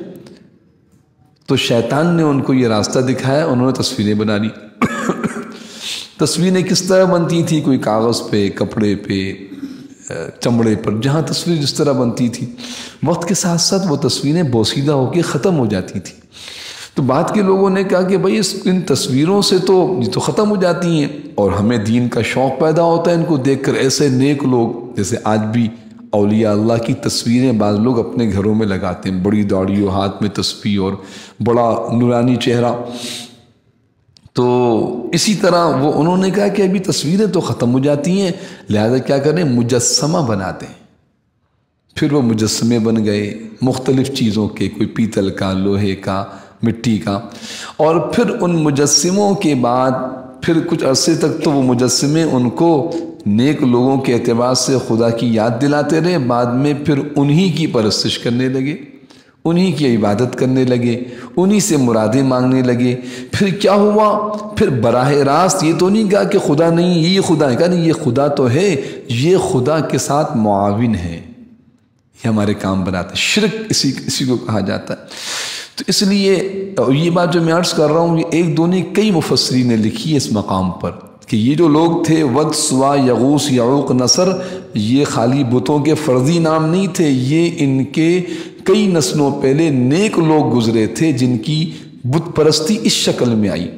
Speaker 1: تو شیطان نے ان کو یہ راستہ دکھایا، انہوں نے تصویریں بنا لی۔ تصویریں کس طرح بنتی تھیں؟ کوئی کاغذ پہ، کپڑے پہ، چمڑے پر، جہاں تصویر جس طرح بنتی تھی۔ وقت کے ساتھ ساتھ وہ تصویریں بوسیدہ ہو کے ختم ہو جاتی تھیں۔ تو بعد کے لوگوں نے کہا کہ بھئی ان تصویروں سے تو یہ تو ختم ہو جاتی ہیں، اور ہمیں دین کا شوق پیدا ہوتا ہے ان کو دیکھ کر۔ ایسے نیک لوگ جیسے آج بھی اولیاء اللہ کی تصویریں بعض لوگ اپنے گھروں میں لگاتے ہیں، بڑی داڑھی اور ہاتھ میں تسبیح اور بڑا نورانی چہرہ۔ تو اسی طرح انہوں نے کہا کہ ابھی تصویریں تو ختم ہو جاتی ہیں، لہذا کیا کریں، مجسمہ بنا دیں۔ پھر وہ مجسمے بن گئے مختلف چیزوں کے، کوئی پیتل کا، لوہے کا، مٹی کا، اور پھر ان مجسموں کے بعد پھر کچھ عرصے تک تو وہ مجسمے ان کو نیک لوگوں کے اعتبار سے خدا کی یاد دلاتے رہے، بعد میں پھر انہی کی پرستش کرنے لگے، انہی کی عبادت کرنے لگے، انہی سے مرادیں مانگنے لگے۔ پھر کیا ہوا؟ پھر براہ راست یہ تو نہیں کہا کہ خدا نہیں، یہ خدا ہے، کہا نہیں یہ خدا تو ہے، یہ خدا کے ساتھ معاون ہے، یہ ہمارے کام بناتا ہے۔ شرک اسی کو کہا جاتا ہے۔ تو اس لیے یہ بات جو میں عرض کر رہا ہوں، یہ ایک دو نہیں کئی مفسرین نے لکھی ہے اس مقام پر کہ یہ جو لوگ تھے ود، سوا، یغوس، یعوق، نصر، یہ خالی بتوں کے فرضی نام نہیں تھے، یہ ان کے کئی نسلوں پہلے نیک لوگ گزرے تھے جن کی بت پرستی اس شکل میں آئی۔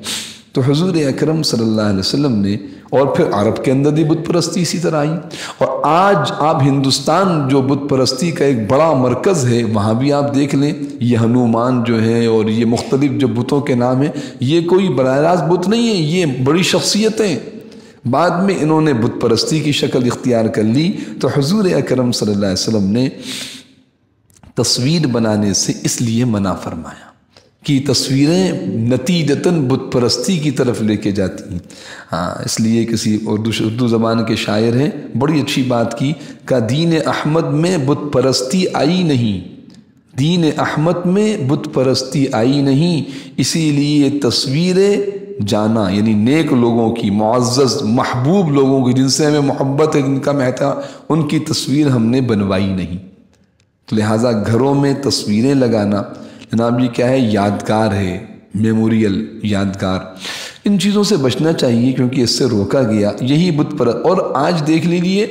Speaker 1: تو حضور اکرم صلی اللہ علیہ وسلم نے، اور پھر عرب کے اندر بھی بت پرستی اسی طرح آئی، اور آج آپ ہندوستان جو بت پرستی کا ایک بڑا مرکز ہے، وہاں بھی آپ دیکھ لیں، یہ ہنومان جو ہے اور یہ مختلف جو بتوں کے نام ہیں، یہ کوئی براہ راست بت نہیں ہے، یہ بڑی شخصیتیں بعد میں انہوں نے بت پرستی کی شکل اختیار کر لی۔ تو حضور اکرم صلی اللہ علیہ وسلم نے تصویر بنانے سے اس لیے منع فرمایا کہ تصویریں نتیجتاً بت پرستی کی طرف لے کے جاتی ہیں۔ ہاں، اس لیے کسی اردو زبان کے شاعر ہیں، بڑی اچھی بات کی، کہ دین احمد میں بت پرستی آئی نہیں، دین احمد میں بت پرستی آئی نہیں، اسی لیے تصویریں جانا، یعنی نیک لوگوں کی، معزز محبوب لوگوں کی، جن سے ہمیں محبت ہے، جن کا محتا، ان کی تصویر ہم نے بنوائی نہیں۔ تو لہٰذا گھروں میں تصویریں لگانا جناب یہ کیا ہے؟ یادگار ہے، میموریل، یادگار۔ ان چیزوں سے بچنا چاہیے کیونکہ اس سے روکا گیا، یہی بت پرست۔ اور آج دیکھ لیجیے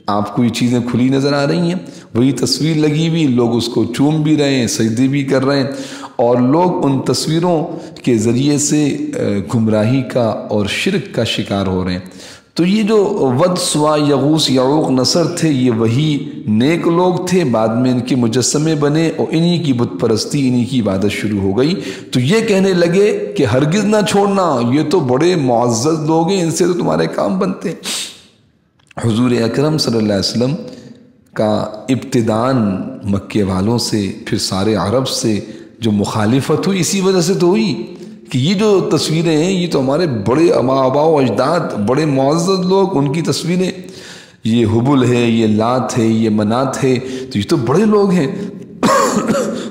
Speaker 1: آپ کو یہ چیزیں کھلی نظر آ رہی ہیں، وہی تصویر لگی ہوئی، لوگ اس کو چوم بھی رہے ہیں، سجدے بھی کر رہے ہیں، اور لوگ ان تصویروں کے ذریعے سے گمراہی کا اور شرک کا شکار ہو رہے ہیں۔ تو یہ جو ود، سوا، یغوث، یعوق، نصر تھے، یہ وہی نیک لوگ تھے، بعد میں ان کے مجسمے بنے اور انہی کی بت پرستی، انہی کی عبادت شروع ہو گئی۔ تو یہ کہنے لگے کہ ہرگز نہ چھوڑنا، یہ تو بڑے معزز لوگ ہیں، ان سے تو تمہارے کام بنتے ہیں۔ حضور اکرم صلی اللہ علیہ وسلم کا ابتداءً مکے والوں سے، پھر سارے عرب سے جو مخالفت ہوئی، اسی وجہ سے تو ہوئی کہ یہ جو تصویریں ہیں یہ تو ہمارے بڑے آباء و اجداد، بڑے معزز لوگ، ان کی تصویریں، یہ حبل ہے، یہ لات ہے، یہ منات ہے، تو یہ تو بڑے لوگ ہیں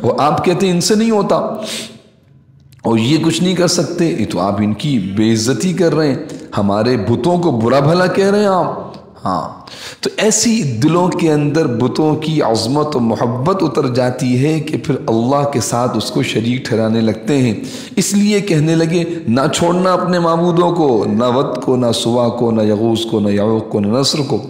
Speaker 1: اور آپ کہتے ہیں ان سے نہیں ہوتا اور یہ کچھ نہیں کر سکتے، یہ تو آپ ان کی بے عزتی کر رہے ہیں، ہمارے بتوں کو برا بھلا کہہ رہے ہیں آپ۔ ہاں، تو ایسی دلوں کے اندر بتوں کی عظمت و محبت اتر جاتی ہے کہ پھر اللہ کے ساتھ اس کو شریک ٹھہرانے لگتے ہیں۔ اس لیے کہنے لگے نہ چھوڑنا اپنے معبودوں کو، نہ ود کو، نہ سوا کو، نہ یغوث کو، نہ یعوق کو، نہ نصر کو۔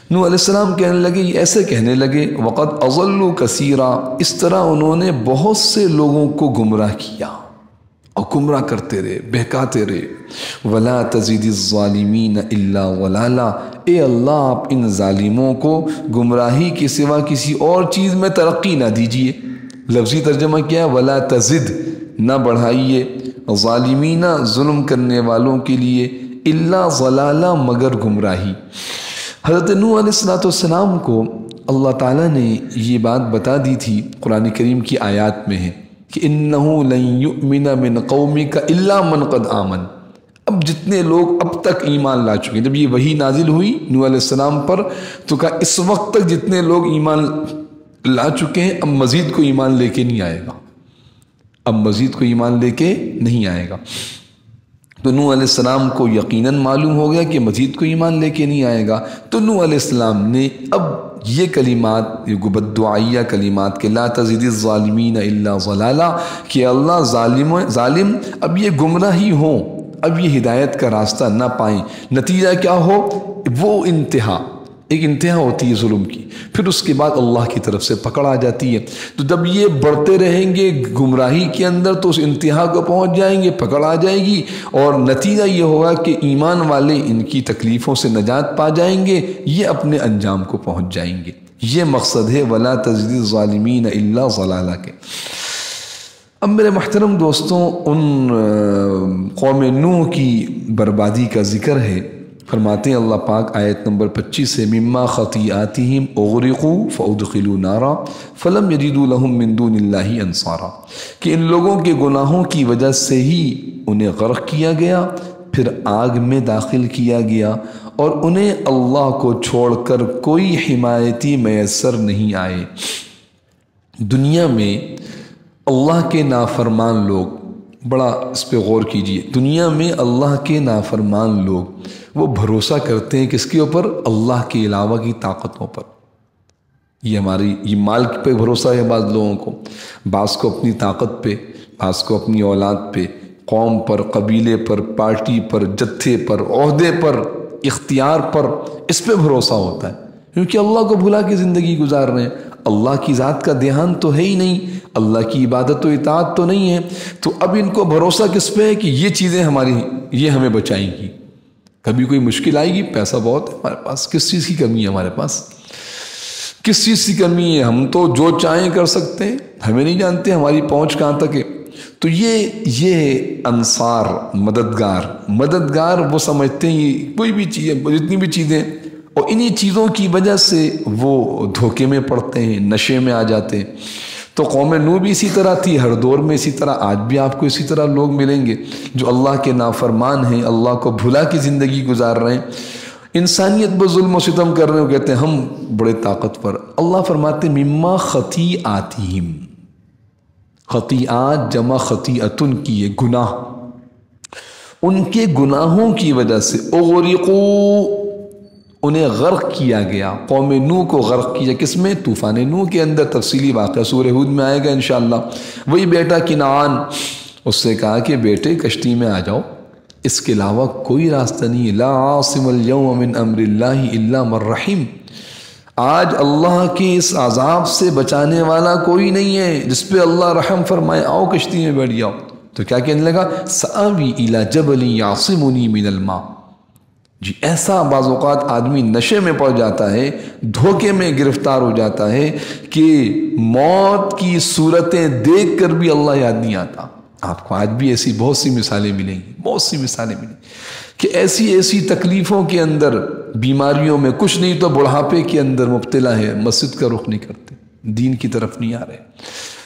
Speaker 1: نوح علیہ السلام کہنے لگے، یہ ایسے کہنے لگے وَقَدْ أَضَلُّوا كَثِيرًا، اس طرح انہوں نے بہت سے لوگوں کو گمراہ کیا اور گمراہ کرتے رہے، بہکاتے رہے۔ وَلَا تَزِدِ الظَّالِمِينَ إِلَّا وَلَالًا، اے اللہ آپ ان ظالموں کو گمراہی کے سوا کسی اور چیز میں ترقی نہ دیجئے۔ لفظی ترجمہ کیا ہے؟ وَلَا تَزِد، نہ بڑھائیے، ظالمین، ظلم کرنے والوں کے لیے، إِلَّا ضَلَالًا، مگر گمراہی۔ حضرت نوح علیہ السلام کو اللہ تعالیٰ نے یہ بات بتا دی تھی، قرآن کریم کی آیات میں ہے کہ إِنَّهُ لَن يُؤْمِنَ مِنْ قَوْمِكَ إِلَّا مَنْ قَدْ آمَنَ۔ اب جتنے لوگ اب تک ایمان لا چکے ہیں، جب یہ وحی نازل ہوئی نوح علیہ السلام پر تو کہا اس وقت تک جتنے لوگ ایمان لا چکے ہیں اب مزید کو ایمان لے کے نہیں آئے گا، اب مزید کو ایمان لے کے نہیں آئے گا۔ تو نوح علیہ السلام کو یقیناً معلوم ہو گیا کہ مزید کو ایمان لے کے نہیں آئے گا، تو نوح علیہ السلام نے اب یہ کلمات، یہ بددعائیہ کلمات کہ لا تزد الظالمین الا ضلالا، کہ اللہ ظالم اب یہ گمراہی ہوں، اب یہ ہدایت کا راستہ نہ پائیں، نتیجہ کیا ہو؟ وہ انتہا، ایک انتہا ہوتی ہے ظلم کی، پھر اس کے بعد اللہ کی طرف سے پکڑ آ جاتی ہے۔ تو جب یہ بڑھتے رہیں گے گمراہی کے اندر تو اس انتہا کو پہنچ جائیں گے، پکڑ آ جائے گی، اور نتیجہ یہ ہوگا کہ ایمان والے ان کی تکلیفوں سے نجات پا جائیں گے، یہ اپنے انجام کو پہنچ جائیں گے۔ یہ مقصد ہے وَلَا تَزِدِ الظَّالِمِينَ إِلَّا ضَلَالًا کے۔ اب میرے محترم دوستوں، ان قوم نوح کی بربادی کا ذکر ہے۔ فرماتے ہیں اللہ پاک آیت نمبر 25 سے مما خطیئاتہم اغرقوا فادخلوا نارا فلم یجدوا لہم من دون اللہ انصارا، کہ ان لوگوں کے گناہوں کی وجہ سے ہی انہیں غرق کیا گیا، پھر آگ میں داخل کیا گیا، اور انہیں اللہ کو چھوڑ کر کوئی حمایتی میسر نہیں آئے۔ دنیا میں اللہ کے نافرمان لوگ، بڑا اس پہ غور کیجئے، دنیا میں اللہ کے نافرمان لوگ وہ بھروسہ کرتے ہیں کس کے اوپر؟ اللہ کے علاوہ کی طاقتوں پر۔ یہ مال پہ بھروسہ ہے بعض لوگوں کو، بعض کو اپنی طاقت پہ، بعض کو اپنی اولاد پہ، قوم پر، قبیلے پر، پارٹی پر، جتھے پر، عہدے پر، اختیار پر، اس پہ بھروسہ ہوتا ہے، کیونکہ اللہ کو بھلا کے زندگی گزار رہے ہیں، اللہ کی ذات کا دھیان تو ہے ہی نہیں، اللہ کی عبادت و اطاعت تو نہیں ہے، تو اب ان کو بھروسہ کس پہ ہے کہ یہ چیزیں ہماری، یہ ہمیں بچائیں گی۔ کبھی کوئی مشکل آئے گی، پیسہ بہت ہے ہمارے پاس، کس چیز کی کمی ہے ہمارے پاس؟ کس چیز کی کمی ہے؟ ہم تو جو چاہیں کر سکتے ہیں، ہمیں نہیں جانتے ہماری پہنچ کہاں تک ہے۔ تو یہ انصار، مددگار وہ سمجھتے ہیں یہ کوئی بھی چیز، جتنی بھی چیزیں، اور انہی چیزوں کی وجہ سے وہ دھوکے میں پڑتے ہیں، نشے میں آ جاتے ہیں۔ تو قوم نوح بھی اسی طرح تھی، ہر دور میں اسی طرح، آج بھی آپ کو اسی طرح لوگ ملیں گے جو اللہ کے نافرمان ہیں، اللہ کو بھلا کی زندگی گزار رہے ہیں، انسانیت پر ظلم و ستم کر رہے ہیں، کہتے ہیں ہم بڑے طاقتور۔ اللہ فرماتے مما خطیئاتہم، خطیئات جمع خطیئتن کی ہے، گناہ، ان کے گناہوں کی وجہ سے اغرقوا، انہیں غرق کیا گیا، قوم نوح کو غرق کیا، کس میں؟ طوفان نوح کے اندر، تفصیلی واقعہ سورہ ہود میں آئے گا انشاءاللہ۔ وہی بیٹا کنعان، اس سے کہا کہ بیٹے کشتی میں آ جاؤ، اس کے علاوہ کوئی راستہ نہیں ہے، لا عاصم اليوم من امر اللہ الا من رحم، آج اللہ کے اس عذاب سے بچانے والا کوئی نہیں ہے جس پہ اللہ رحم فرمائے، آؤ کشتی میں بیٹھ جاؤ۔ تو کیا کہنے لگا؟ سآوی الی جبل یعصمنی من الماء، جی ایسا بعض اوقات آدمی نشے میں پڑ جاتا ہے، دھوکے میں گرفتار ہو جاتا ہے کہ موت کی صورتیں دیکھ کر بھی اللہ یاد نہیں آتا۔ آپ کو آج بھی ایسی بہت سی مثالیں ملیں گی، بہت سی مثالیں ملیں گی کہ ایسی تکلیفوں کے اندر، بیماریوں میں، کچھ نہیں تو بڑھاپے کے اندر مبتلا ہے، مسجد کا رخ نہیں کرتے، دین کی طرف نہیں آ رہے۔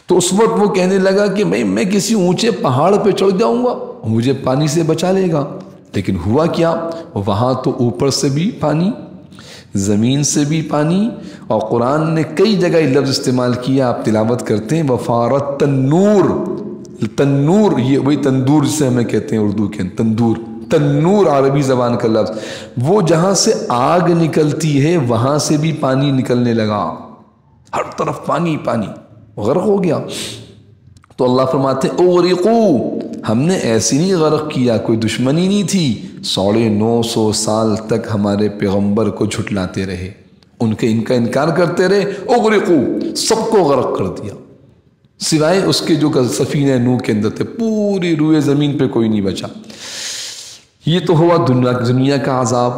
Speaker 1: تو اس وقت وہ کہنے لگا کہ میں کسی اونچے پہاڑ پہ چڑھ جاؤں گا، مجھے پانی سے بچا لے گا۔ لیکن ہوا کیا؟ وہاں تو اوپر سے بھی پانی، زمین سے بھی پانی، اور قرآن نے کئی جگہ یہ لفظ استعمال کیا، آپ تلاوت کرتے ہیں وفارت تنور۔ تنور یہ وہی تندور جسے ہمیں کہتے ہیں اردو کے تندور، تنور عربی زبان کا لفظ، وہ جہاں سے آگ نکلتی ہے وہاں سے بھی پانی نکلنے لگا، ہر طرف پانی پانی، غرق ہو گیا۔ تو اللہ فرماتے ہیں اغرقو، ہم نے ایسی نہیں غرق کیا، کوئی دشمنی نہیں تھی، 950 سال تک ہمارے پیغمبر کو جھٹلاتے رہے، ان کا انکار کرتے رہے، اغرقو، سب کو غرق کر دیا سوائے اس کے جو سفینہ نوح کے اندر تھے، پوری روئے زمین پہ کوئی نہیں بچا۔ یہ تو ہوا دنیا کا عذاب۔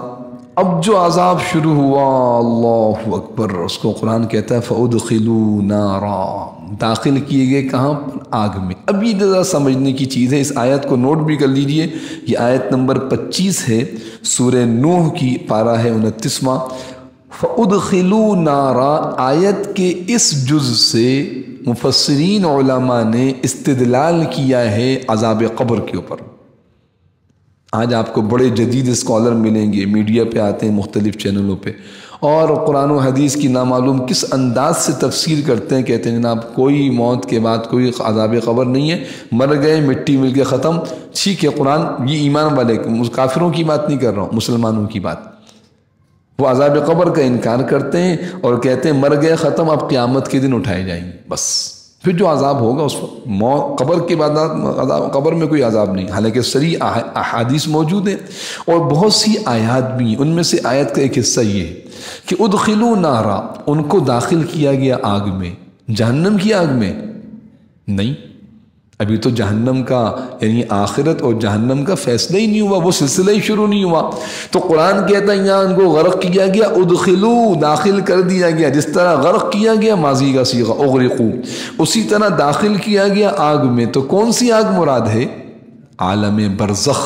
Speaker 1: اب جو عذاب شروع ہوا، اللہ اکبر، اس کو قرآن کہتا ہے فَأُدْخِلُوا نَارًا، داخل کیے گئے کہاں؟ آگ میں۔ اب یہ ذرا سمجھنے کی چیز ہے، اس آیت کو نوٹ بھی کر لیجئے، یہ آیت نمبر 25 ہے سورہ نوح کی، پارہ ہے 29واں۔ فَأُدْخِلُوا نَارًا آیت کے اس جز سے مفسرین علماء نے استدلال کیا ہے عذاب قبر کے اوپر۔ آج آپ کو بڑے جدید اسکالر ملیں گے، میڈیا پہ آتے ہیں، مختلف چینلوں پہ، اور قرآن و حدیث کی نامعلوم کس انداز سے تفسیر کرتے ہیں، کہتے ہیں جناب کوئی موت کے بعد کوئی عذاب قبر نہیں ہے، مر گئے مٹی مل کے ختم۔ ٹھیک ہے، قرآن یہ ایمان والے، کافروں کی بات نہیں کر رہا ہوں، مسلمانوں کی بات۔ وہ عذاب قبر کا انکار کرتے ہیں اور کہتے ہیں مر گئے ختم، اب قیامت کے دن اٹھائے جائیں گے، بس پھر جو عذاب ہوگا اس وقت، قبر کے بعد قبر میں کوئی عذاب نہیں۔ حالانکہ صریح احادیث موجود ہیں اور بہت سی آیات بھی ہیں، ان میں سے آیت کا ایک حصہ یہ ہے کہ ادخلوا نارا، ان کو داخل کیا گیا آگ میں۔ جہنم کی آگ میں نہیں، ابھی تو جہنم کا یعنی آخرت اور جہنم کا فیصلہ ہی نہیں ہوا، وہ سلسلہ ہی شروع نہیں ہوا۔ تو قرآن کہتا ہے یہاں ان کو غرق کیا گیا، ادخلوا، داخل کر دیا گیا، جس طرح غرق کیا گیا ماضی کا صیغہ اغرقوا، اسی طرح داخل کیا گیا آگ میں۔ تو کون سی آگ مراد ہے؟ عالم برزخ،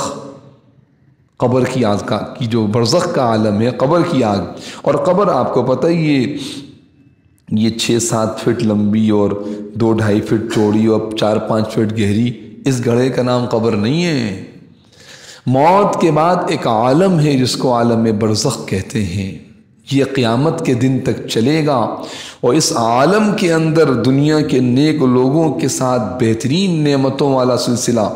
Speaker 1: قبر کی آگ کی جو برزخ کا عالم ہے، قبر کی آگ۔ اور قبر آپ کو پتہ ہی یہ 6-7 فٹ لمبی اور 2-2.5 فٹ چوڑی اور 4-5 فٹ گہری، اس گڑھے کا نام قبر نہیں ہے۔ موت کے بعد ایک عالم ہے جس کو عالم برزخ کہتے ہیں، یہ قیامت کے دن تک چلے گا، اور اس عالم کے اندر دنیا کے نیک لوگوں کے ساتھ بہترین نعمتوں والا سلسلہ،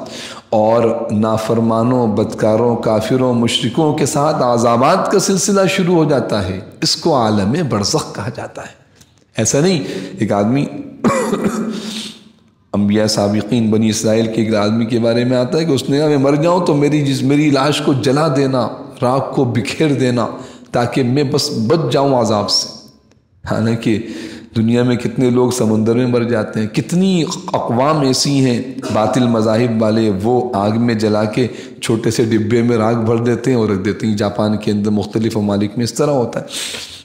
Speaker 1: اور نافرمانوں، بدکاروں، کافروں، مشرکوں کے ساتھ عذابات کا سلسلہ شروع ہو جاتا ہے۔ اس کو عالم برزخ کہا جاتا ہے۔ ایسا نہیں ایک آدمی انبیاء سابقین بنی اسرائیل کے ایک آدمی کے بارے میں آتا ہے کہ اس نے کہا میں مر جاؤں تو میری لاش کو جلا دینا، راکھ کو بکھیر دینا، تاکہ میں بس بچ جاؤں عذاب سے۔ حالانکہ دنیا میں کتنے لوگ سمندر میں مر جاتے ہیں، کتنی اقوام ایسی ہیں باطل مذاہب والے، وہ آگ میں جلا کے چھوٹے سے ڈبے میں راکھ بھر دیتے ہیں اور رکھ دیتے ہیں۔ جاپان کے اندر مختلف ممالک میں اس طرح ہوتا ہے۔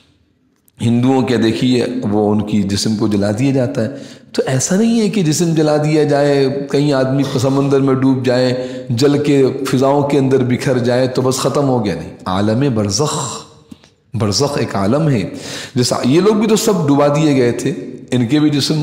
Speaker 1: ہندوؤں کے دیکھیے وہ ان کی جسم کو جلا دیا جاتا ہے۔ تو ایسا نہیں ہے کہ جسم جلا دیا جائے، کہیں آدمی سمندر میں ڈوب جائے، جل کے فضاؤں کے اندر بکھر جائے تو بس ختم ہو گیا، نہیں۔ عالم برزخ، برزخ ایک عالم ہے، جیسا یہ لوگ بھی تو سب ڈبا دیے گئے تھے، ان کے بھی جسم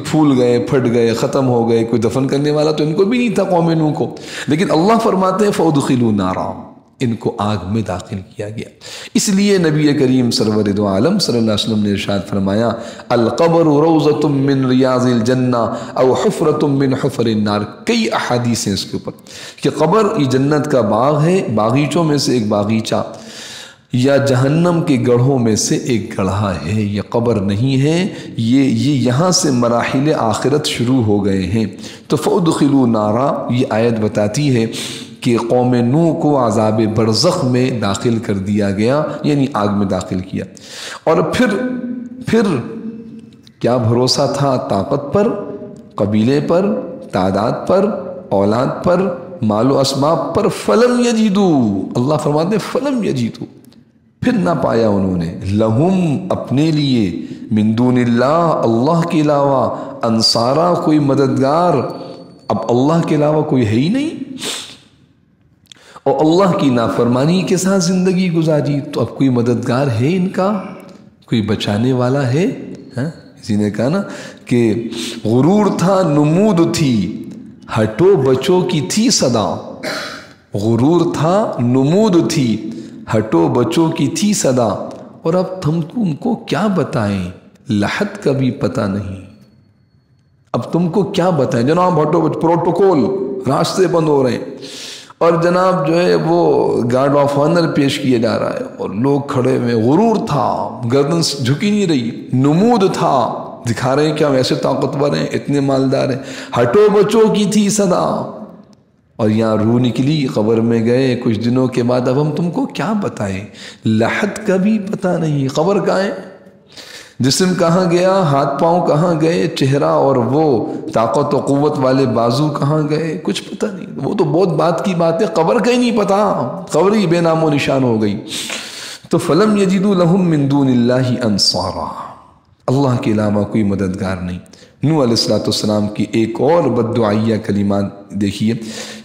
Speaker 1: پھول گئے، پھٹ گئے، ختم ہو گئے، کوئی دفن کرنے والا تو ان کو بھی نہیں تھا، قوم نوح کو۔ لیکن اللہ فرماتے ہیں فَأُدْخِلُوا نَارًا، ان کو آگ میں داخل کیا گیا۔ اس لیے نبی کریم سرور دو عالم صلی اللہ علیہ وسلم نے ارشاد فرمایا القبر روضۃ من ریاض الجنہ او حفرۃ من حفر النار۔ کئی احادیث ہیں اس کے اوپر کہ قبر یہ جنت کا باغ ہے، باغیچوں میں سے ایک باغیچہ، یا جہنم کے گڑھوں میں سے ایک گڑھا ہے۔ یہ قبر نہیں ہے، یہ یہاں سے مراحل آخرت شروع ہو گئے ہیں۔ تو فَأُدْخِلُوا نَارًا، یہ آیت بتاتی ہے کہ قوم نوح کو عذاب برزخ میں داخل کر دیا گیا، یعنی آگ میں داخل کیا۔ اور پھر کیا بھروسہ تھا؟ طاقت پر، قبیلے پر، تعداد پر، اولاد پر، مال و اسباب پر، فلم یجدو، اللہ فرماتے ہیں فلم یجدو، پھر نہ پایا انہوں نے، لہم اپنے لیے، من دون اللہ اللہ کے علاوہ، انصارا کوئی مددگار، اب اللہ کے علاوہ کوئی ہے ہی نہیں، اور اللہ کی نافرمانی کے ساتھ زندگی گزاری، تو اب کوئی مددگار ہے ان کا، کوئی بچانے والا ہے؟ کسی نے کہا نا کہ غرور تھا نمود تھی، ہٹو بچو کی تھی صدا، غرور تھا نمود تھی، ہٹو بچو کی تھی صدا، اور اب تم کو کیا بتائیں، لحد کا بھی پتہ نہیں، اب تم کو کیا بتائیں جناب، ہٹو بچو، پروٹوکول، راستے بند ہو رہے ہیں، اور جناب جو ہے وہ گارڈ آف آنر پیش کیا جا رہا ہے، اور لوگ کھڑے ہوئے، غرور تھا، گردن جھکی نہیں رہی، نمود تھا، دکھا رہے ہیں کہ ہم ایسے طاقتور ہیں، اتنے مالدار ہیں، ہٹو بچو کی تھی صدا، اور یہاں روح نکلی، قبر میں گئے کچھ دنوں کے بعد، اب ہم تم کو کیا بتائیں، لحد کا بھی پتہ نہیں، قبر کہاں ہے، جسم کہاں گیا، ہاتھ پاؤں کہاں گئے، چہرہ اور وہ طاقت و قوت والے بازو کہاں گئے، کچھ پتہ نہیں، وہ تو بہت بات کی بات ہے، قبر کا ہی نہیں پتہ، قبر ہی بے نام و نشان ہو گئی، تو فلم یجدوا لہم من دون اللہ انصارا، اللہ کے علاوہ کوئی مددگار نہیں۔ نوح علیہ السلام کی ایک اور بددعائیہ کلمات دیکھیے،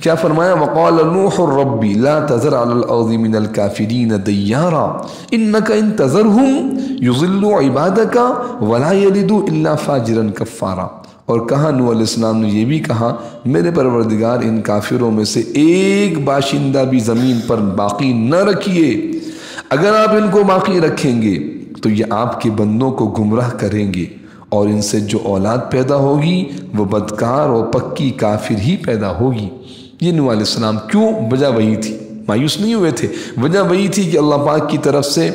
Speaker 1: کیا فرمایا، وقال نوح رب لا تذر علی الارض من الکافرین دیارا انک ان تذرہم یضلوا عبادک ولا یلدوا الا فاجرا کفارا، اور کہا نوح علیہ السلام نے یہ بھی کہا، میرے پروردگار ان کافروں میں سے ایک باشندہ بھی زمین پر باقی نہ رکھیے، اگر آپ ان کو باقی رکھیں گے تو یہ آپ کے بندوں کو گمراہ کریں گے، اور ان سے جو اولاد پیدا ہوگی وہ بدکار اور پکی کافر ہی پیدا ہوگی۔ یہ نوح علیہ السلام کیوں؟ وجہ وہی تھی، مایوس نہیں ہوئے تھے، وجہ وہی تھی کہ اللہ پاک کی طرف سے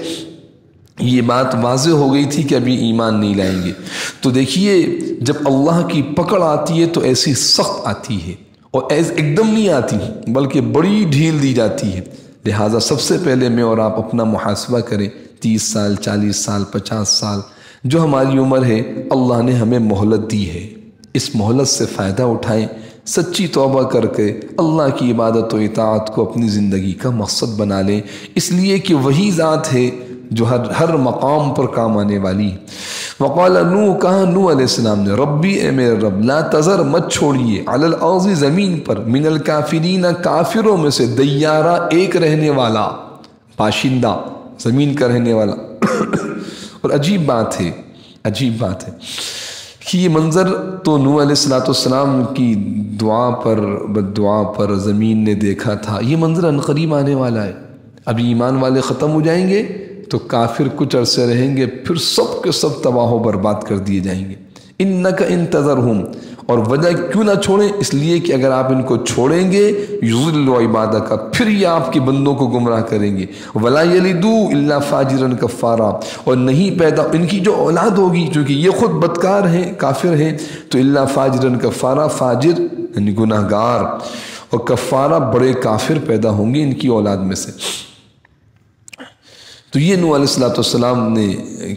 Speaker 1: یہ بات واضح ہو گئی تھی کہ ابھی ایمان نہیں لائیں گے۔ تو دیکھیے جب اللہ کی پکڑ آتی ہے تو ایسی سخت آتی ہے، اور ایک دم نہیں آتی بلکہ بڑی ڈھیل دی جاتی ہے، لہٰذا سب سے پہلے میں اور آپ اپنا محاسبہ کریں، 30 سال 40 سال 50 سال جو ہماری عمر ہے، اللہ نے ہمیں مہلت دی ہے، اس مہلت سے فائدہ اٹھائیں، سچی توبہ کر کے اللہ کی عبادت و اطاعت کو اپنی زندگی کا مقصد بنا لیں، اس لیے کہ وہی ذات ہے جو ہر مقام پر کام آنے والی ہے۔ وقال نوح، کہا نوح علیہ السلام نے، ربی اے میرے رب، لا تذر مت چھوڑیے، علی الارض زمین پر، من الکافرین کافروں میں سے، دیارہ ایک رہنے والا، باشندہ، زمین کا رہنے والا۔ اور عجیب بات ہے کہ یہ منظر تو نوح علیہ السلام کی دعا پر بددعا پر زمین نے دیکھا تھا، یہ منظر عنقریب آنے والا ہے، ابھی ایمان والے ختم ہو جائیں گے تو کافر کچھ عرصے رہیں گے، پھر سب کے سب تباہ و برباد کر دیے جائیں گے۔ انک ان تذرہم، اور وجہ کیوں نہ چھوڑیں، اس لیے کہ اگر آپ ان کو چھوڑیں گے یضلوا عبادک، پھر یہ آپ کے بندوں کو گمراہ کریں گے، ولا یلدوا الا فاجرا کفارا، اور نہیں پیدا ان کی جو اولاد ہوگی، چونکہ یہ خود بدکار ہیں، کافر ہیں، تو الا فاجرا کفارا، فاجر یعنی گناہ گار، اور کفارہ بڑے کافر پیدا ہوں گے ان کی اولاد میں سے۔ تو یہ نوح علیہ السلام نے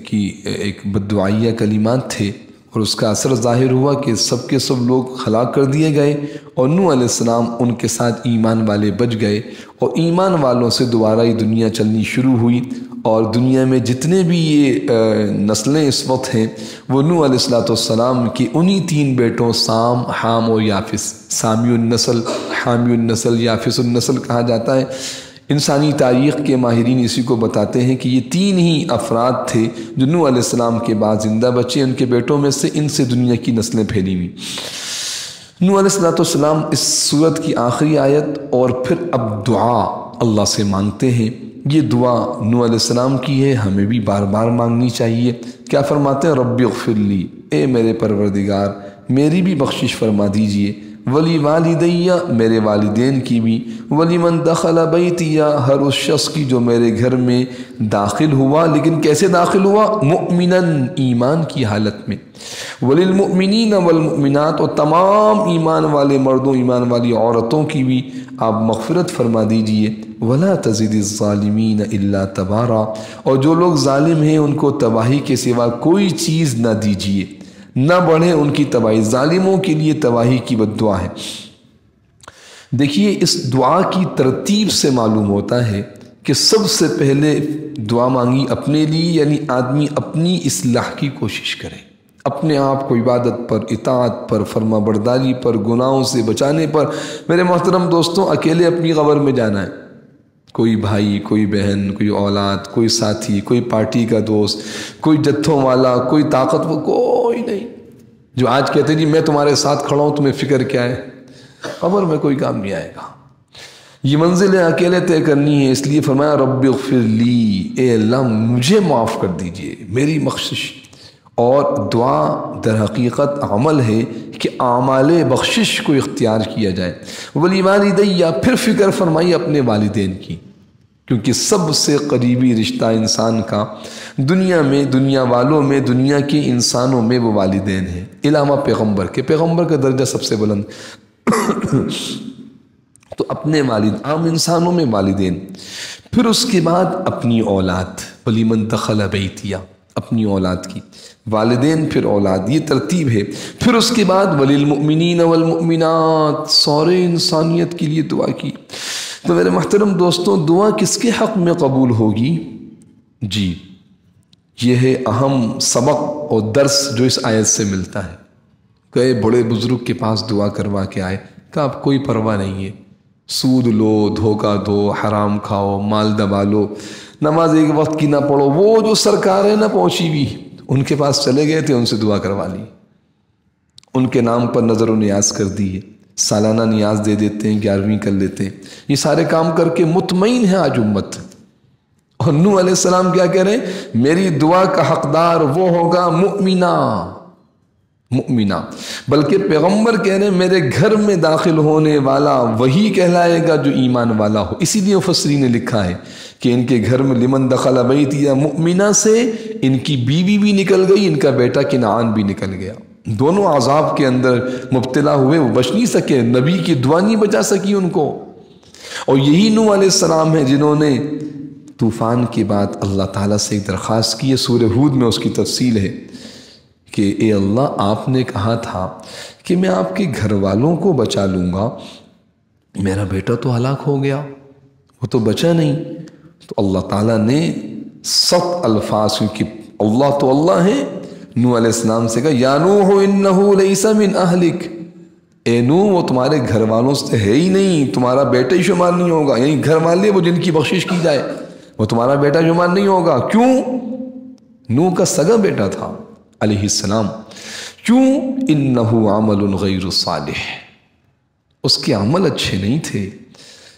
Speaker 1: کی ایک بددعائیہ کلمات تھے، اور اس کا اثر ظاہر ہوا کہ سب کے سب لوگ ہلاک کر دیے گئے، اور نوح علیہ السلام ان کے ساتھ ایمان والے بچ گئے، اور ایمان والوں سے دوبارہ یہ دنیا چلنی شروع ہوئی، اور دنیا میں جتنے بھی یہ نسلیں اس وقت ہیں وہ نوح علیہ السلام کی انہی 3 بیٹوں سام، حام اور یافس، سامی النسل، حامی النسل، یافس النسل کہا جاتا ہے۔ انسانی تاریخ کے ماہرین اسی کو بتاتے ہیں کہ یہ 3 ہی افراد تھے جو نوح علیہ السلام کے بعد زندہ بچے، ان کے بیٹوں میں سے، ان سے دنیا کی نسلیں پھیلی ہوئی۔ نوح علیہ السلام اس سورت کی آخری آیت اور پھر اب دعا اللہ سے مانگتے ہیں، یہ دعا نوح علیہ السلام کی ہے، ہمیں بھی بار بار مانگنی چاہیے۔ کیا فرماتے ہیں، رب اغفر لی، اے میرے پروردگار میری بھی بخشش فرما دیجئے، ولی والدیہ، میرے والدین کی بھی، ولی من دخل بیتیہ، ہر اس شخص کی جو میرے گھر میں داخل ہوا، لیکن کیسے داخل ہوا، مؤمناً، ایمان کی حالت میں، وللمؤمنین والمؤمنات، اور تمام ایمان والے مردوں ایمان والی عورتوں کی بھی آپ مغفرت فرما دیجئے، ولا تزد الظالمین الا تبارا، اور جو لوگ ظالم ہیں ان کو تباہی کے سوا کوئی چیز نہ دیجئے، نہ بڑھے ان کی تباہی، ظالموں کے لیے تباہی کی بددعا ہے۔ دیکھیے اس دعا کی ترتیب سے معلوم ہوتا ہے کہ سب سے پہلے دعا مانگی اپنے لیے، یعنی آدمی اپنی اصلاح کی کوشش کرے، اپنے آپ کو عبادت پر، اطاعت پر، فرما برداری پر، گناہوں سے بچانے پر۔ میرے محترم دوستوں، اکیلے اپنی قبر میں جانا ہے، کوئی بھائی، کوئی بہن، کوئی اولاد، کوئی ساتھی، کوئی پارٹی کا دوست، کوئی جتھوں والا، کوئی طاقتور، کوئی نہیں جو آج کہتے جی میں تمہارے ساتھ کھڑا ہوں، تمہیں فکر کیا ہے؟ قبر میں کوئی کام نہیں آئے گا۔ یہ منزلیں اکیلے طے کرنی ہے، اس لیے فرمایا رب اغفر لی، اے اللہ مجھے معاف کر دیجئے، میری بخشش۔ اور دعا در حقیقت عمل ہے کہ اعمال بخشش کو اختیار کیا جائے۔ وَلِوَالِدَيَّ، پھر فکر فرمائی اپنے والدین کی، کیونکہ سب سے قریبی رشتہ انسان کا دنیا میں، دنیا والوں میں، دنیا کے انسانوں میں وہ والدین ہیں، علاوہ پیغمبر کے۔ پیغمبر کا درجہ سب سے بلند تو اپنے والد، عام انسانوں میں والدین، پھر اس کے بعد اپنی اولاد، وَلِمَنْ دَخَلَ بَيْتِيَ، اپنی اولاد کی، والدین پھر اولاد، یہ ترتیب ہے۔ پھر اس کے بعد وَلِلْمُؤْمِنِينَ وَالْمُؤْمِنَاتِ، سورے انسانیت کے لیے دعا کی۔ تو میرے محترم دوستوں، دعا کس کے حق میں قبول ہوگی؟ جی یہ ہے اہم سبق اور درس جو اس آیت سے ملتا ہے۔ گئے بڑے بزرگ کے پاس دعا کروا کے آئے، کہا اب کوئی پرواہ نہیں ہے، سود لو، دھوکہ دو، حرام کھاؤ، مال دبا لو، نماز ایک وقت کی نہ پڑھو، وہ جو سرکار ہے نہ پہنچی بھی، ان کے پاس چلے گئے تھے، ان سے دعا کروا لی، ان کے نام پر نظر و نیاز کر دی ہے، سالانہ نیاز دے دیتے ہیں، 11ویں کر لیتے ہیں، یہ سارے کام کر کے مطمئن ہے آج امت۔ اور نوح علیہ السلام کیا کہہ رہے ہیں؟ میری دعا کا حقدار وہ ہوگا مؤمنہ، مؤمنہ، بلکہ پیغمبر کہہ رہے ہیں میرے گھر میں داخل ہونے والا وہی کہلائے گا جو ایمان والا ہو۔ اسی لیے مفسرین نے لکھا ہے کہ ان کے گھر میں لمن دخل بیتی مؤمنہ سے ان کی بیوی بھی نکل گئی، ان کا بیٹا کنعان بھی نکل گیا۔ دونوں عذاب کے اندر مبتلا ہوئے، وہ بچ نہیں سکے، نبی کی دعا نہیں بچا سکی ان کو۔ اور یہی نوح علیہ السلام ہے جنہوں نے طوفان کے بعد اللہ تعالیٰ سے ایک درخواست کی ہے، سورہ ہود میں اس کی تفصیل ہے کہ اے اللہ آپ نے کہا تھا کہ میں آپ کے گھر والوں کو بچا لوں گا، میرا بیٹا تو ہلاک ہو گیا، وہ تو بچا نہیں۔ تو اللہ تعالیٰ نے سخت الفاظ، کیونکہ اللہ تو اللہ ہے، نوح علیہ السلام سے کہا یا نوح انہ لیس من اہلک، اے نوح وہ تمہارے گھر والوں سے ہے ہی نہیں، تمہارا بیٹا ہی شمار نہیں ہوگا، یعنی گھر والے وہ جن کی بخشش کی جائے وہ تمہارا بیٹا شمار نہیں ہوگا۔ کیوں؟ نوح کا سگا بیٹا تھا علیہ السلام، کیوں؟ انہ عمل غیر صالح، اس کے عمل اچھے نہیں تھے،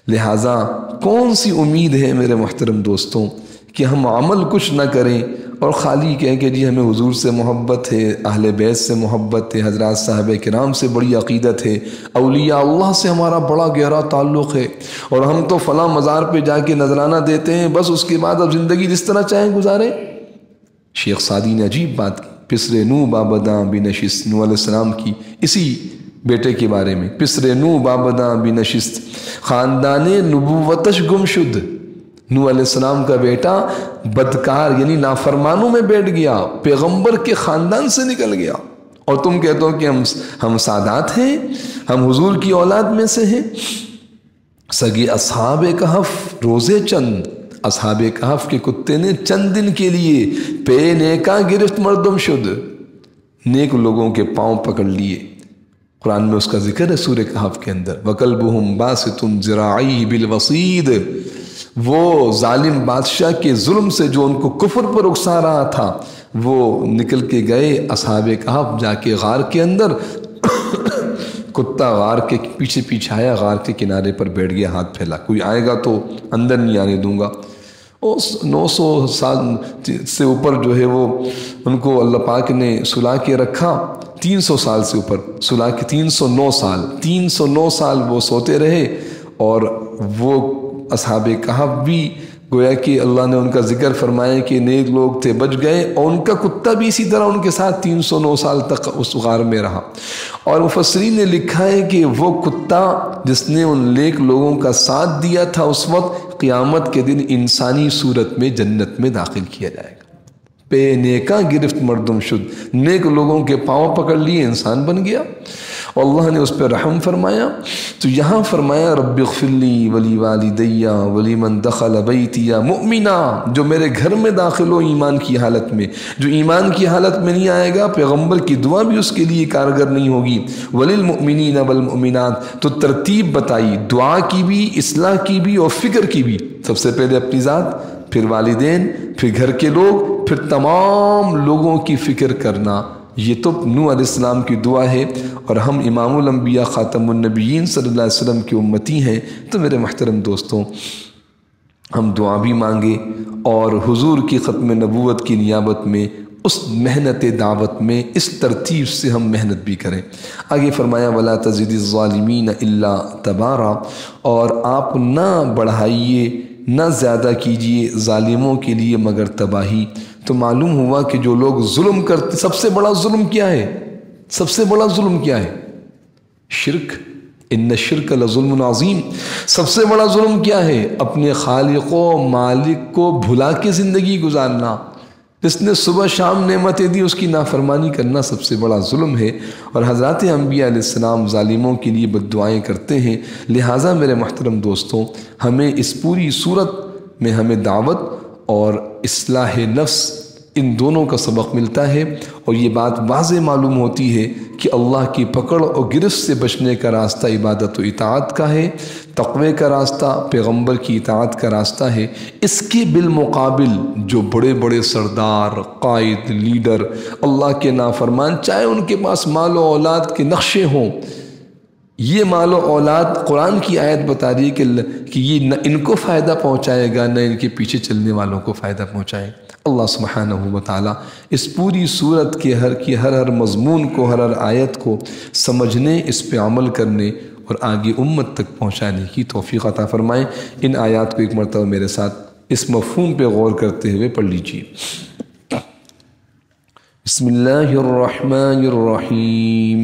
Speaker 1: لہٰذا کون سی امید ہے میرے محترم دوستوں کہ ہم عمل کچھ نہ کریں اور خالی کہیں کہ جی ہمیں حضور سے محبت ہے، اہل بیت سے محبت ہے، حضرات صحابہ کرام سے بڑی عقیدت ہے، اولیاء اللہ سے ہمارا بڑا گہرا تعلق ہے، اور ہم تو فلاں مزار پہ جا کے نذرانہ دیتے ہیں، بس اس کے بعد اب زندگی جس طرح چاہیں گزاریں۔ شیخ سعدی نے عجیب بات کی، پسر نو بابداں بنشست، نوح علیہ السلام کی اسی بیٹے کے بارے میں، پسر نو بابداں بنشست، خاندان نبوتش گم شد، نوح علیہ السلام کا بیٹا بدکار یعنی نافرمانوں میں بیٹھ گیا، پیغمبر کے خاندان سے نکل گیا، اور تم کہتے ہو کہ ہم سادات ہیں، ہم حضور کی اولاد میں سے ہیں۔ سگے اصحاب کہف روزے چند، اصحاب کہف کے کتے نے چند دن کے لیے پے نیکا گرفت مردم شد، نیک لوگوں کے پاؤں پکڑ لیے۔ قرآن میں اس کا ذکر ہے سورہ کہف کے اندر، وَقَلْبُهُمْ بَاسِطٌ ذِرَاعَيْهِ بِالْوَصِيدِ، وہ ظالم بادشاہ کے ظلم سے جو ان کو کفر پر اکسا رہا تھا، وہ نکل کے گئے اصحاب کہف، جا کے غار کے اندر کتا غار کے پیچھے پیچھے آیا، غار کے کنارے پر بیٹھ گیا، ہاتھ پھیلا، کوئی آئے گا تو اندر نہیں آنے دوں گا۔ 900 سال سے اوپر جو ہے وہ ان کو اللہ پاک نے سلا کے رکھا، 300 سال سے اوپر سلا کے 309 سال وہ سوتے رہے، اور وہ اصحاب کہف بھی گویا کہ اللہ نے ان کا ذکر فرمایا کہ نیک لوگ تھے، بچ گئے، اور ان کا کتا بھی اسی طرح ان کے ساتھ 309 سال تک اس غار میں رہا۔ اور مفسرین نے لکھا ہے کہ وہ کتا جس نے ان نیک لوگوں کا ساتھ دیا تھا، اس وقت قیامت کے دن انسانی صورت میں جنت میں داخل کیا جائے گا۔ پے نیکا گرفت مردم شد، نیک لوگوں کے پاؤں پکڑ لیے انسان بن گیا۔ اللہ نے اس پہ رحم فرمایا۔ تو یہاں فرمایا رب اغفر لی ولی والدی ولمن دخل بیتی مؤمنا، جو میرے گھر میں داخل ہو ایمان کی حالت میں، جو ایمان کی حالت میں نہیں آئے گا پیغمبر کی دعا بھی اس کے لیے کارگر نہیں ہوگی۔ وللمؤمنین والمؤمنات، تو ترتیب بتائی دعا کی بھی، اصلاح کی بھی اور فکر کی بھی۔ سب سے پہلے اپنی ذات، پھر والدین، پھر گھر کے لوگ، پھر تمام لوگوں کی فکر کرنا۔ یہ تو نوح علیہ السلام کی دعا ہے، اور ہم امام الانبیاء خاتم النبیین صلی اللہ علیہ وسلم کی امتی ہیں، تو میرے محترم دوستوں ہم دعا بھی مانگے اور حضور کی ختم نبوت کی نیابت میں اس محنت دعوت میں اس ترتیب سے ہم محنت بھی کریں۔ آگے فرمایا وَلَا تَزِدِ الظَّالِمِينَ إِلَّا تَبَارًا، اور آپ نہ بڑھائیے نہ زیادہ کیجئے ظالموں کے لیے مگر تباہی۔ تو معلوم ہوا کہ جو لوگ ظلم کرتے، سب سے بڑا ظلم کیا ہے؟ سب سے بڑا ظلم کیا ہے؟ شرک، ان الشرک لظلم عظیم۔ سب سے بڑا ظلم کیا ہے؟ اپنے خالق و مالک کو بھلا کے زندگی گزارنا۔ جس نے صبح شام نعمتیں دی اس کی نافرمانی کرنا سب سے بڑا ظلم ہے، اور حضرات انبیاء علیہ السلام ظالموں کے لیے بد دعائیں کرتے ہیں۔ لہٰذا میرے محترم دوستوں ہمیں اس پوری صورت میں ہمیں دعوت اور اصلاح نفس ان دونوں کا سبق ملتا ہے، اور یہ بات واضح معلوم ہوتی ہے کہ اللہ کی پکڑ اور گرفت سے بچنے کا راستہ عبادت و اطاعت کا ہے، تقوی کا راستہ پیغمبر کی اطاعت کا راستہ ہے۔ اس کے بالمقابل جو بڑے بڑے سردار، قائد، لیڈر اللہ کے نافرمان، چاہے ان کے پاس مال و اولاد کے نقشے ہوں، یہ مال و اولاد قرآن کی آیت بتا رہی ہے کہ یہ نہ ان کو فائدہ پہنچائے گا نہ ان کے پیچھے چلنے والوں کو فائدہ پہنچائے۔ اللہ سبحانہ و تعالیٰ اس پوری صورت کے ہر مضمون کو، ہر آیت کو سمجھنے، اس پہ عمل کرنے اور آگے امت تک پہنچانے کی توفیق عطا فرمائیں۔ ان آیات کو ایک مرتبہ میرے ساتھ اس مفہوم پہ غور کرتے ہوئے پڑھ لیجیے۔ بسم اللہ الرحمن الرحیم۔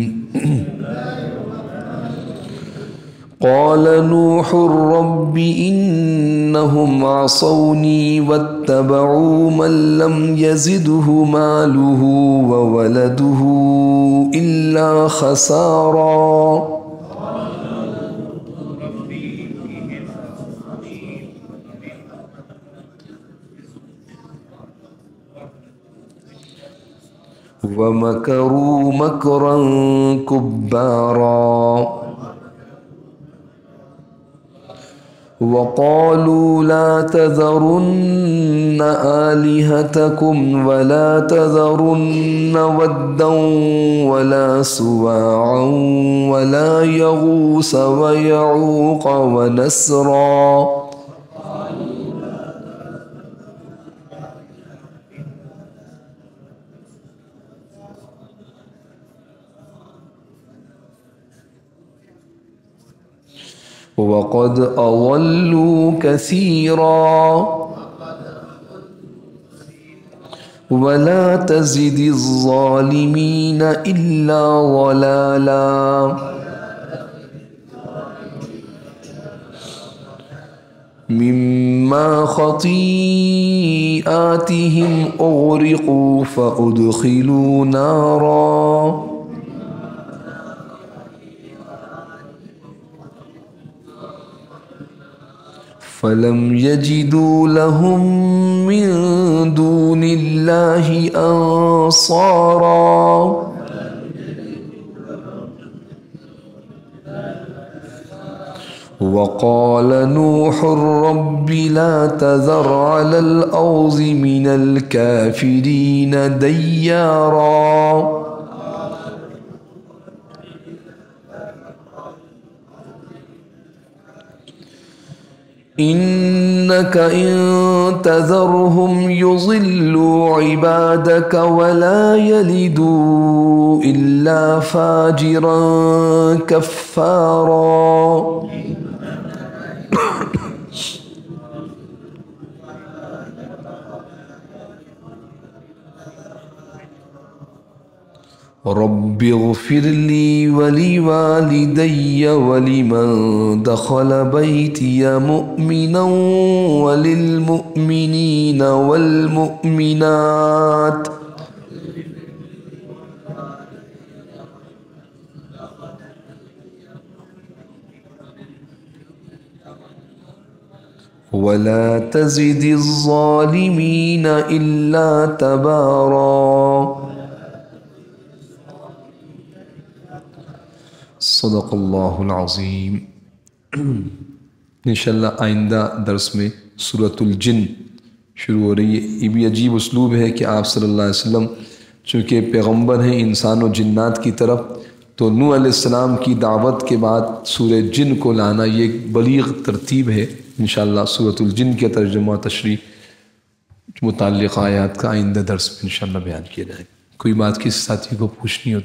Speaker 1: قال نوح رب إنهم عصوني واتبعوا من لم يزده ماله وولده إلا خسارا ومكروا مكرا كبارا وقالوا لا تذرن آلهتكم ولا تذرن ودا ولا سواعا ولا يغوث ويعوق ونسرا وقد أضلوا كثيرا ولا تزد الظالمين إلا ضلالا مما خطيئاتهم أغرقوا فأدخلوا نارا فلم يجدوا لهم من دون الله أنصارا وقال نوح رب لا تذر على الأرض من الكافرين ديارا إنك إن تذرهم يضلوا عبادك ولا يلدوا إلا فاجرا كفارا رب اغفر لي ولوالدي ولمن دخل بيتي مؤمنا وللمؤمنين والمؤمنات ولا تزد الظالمین الا تبارا۔ صدق اللہ العظیم۔ انشاءاللہ آئندہ درس میں سورۃ الجن شروع ہو رہی ہے۔ یہ بھی عجیب اسلوب ہے کہ آپ صلی اللہ علیہ وسلم چونکہ پیغمبر ہیں انسان و جنات کی طرف، تو نوح علیہ السلام کی دعوت کے بعد سورہ جن کو لانا یہ ایک بلیغ ترتیب ہے۔ انشاءاللہ سورۃ الجن کے ترجمہ تشریح متعلق آیات کا آئندہ درس میں انشاءاللہ بیان کیا جائے۔ کوئی بات کسی ساتھی کو پوچھنی ہو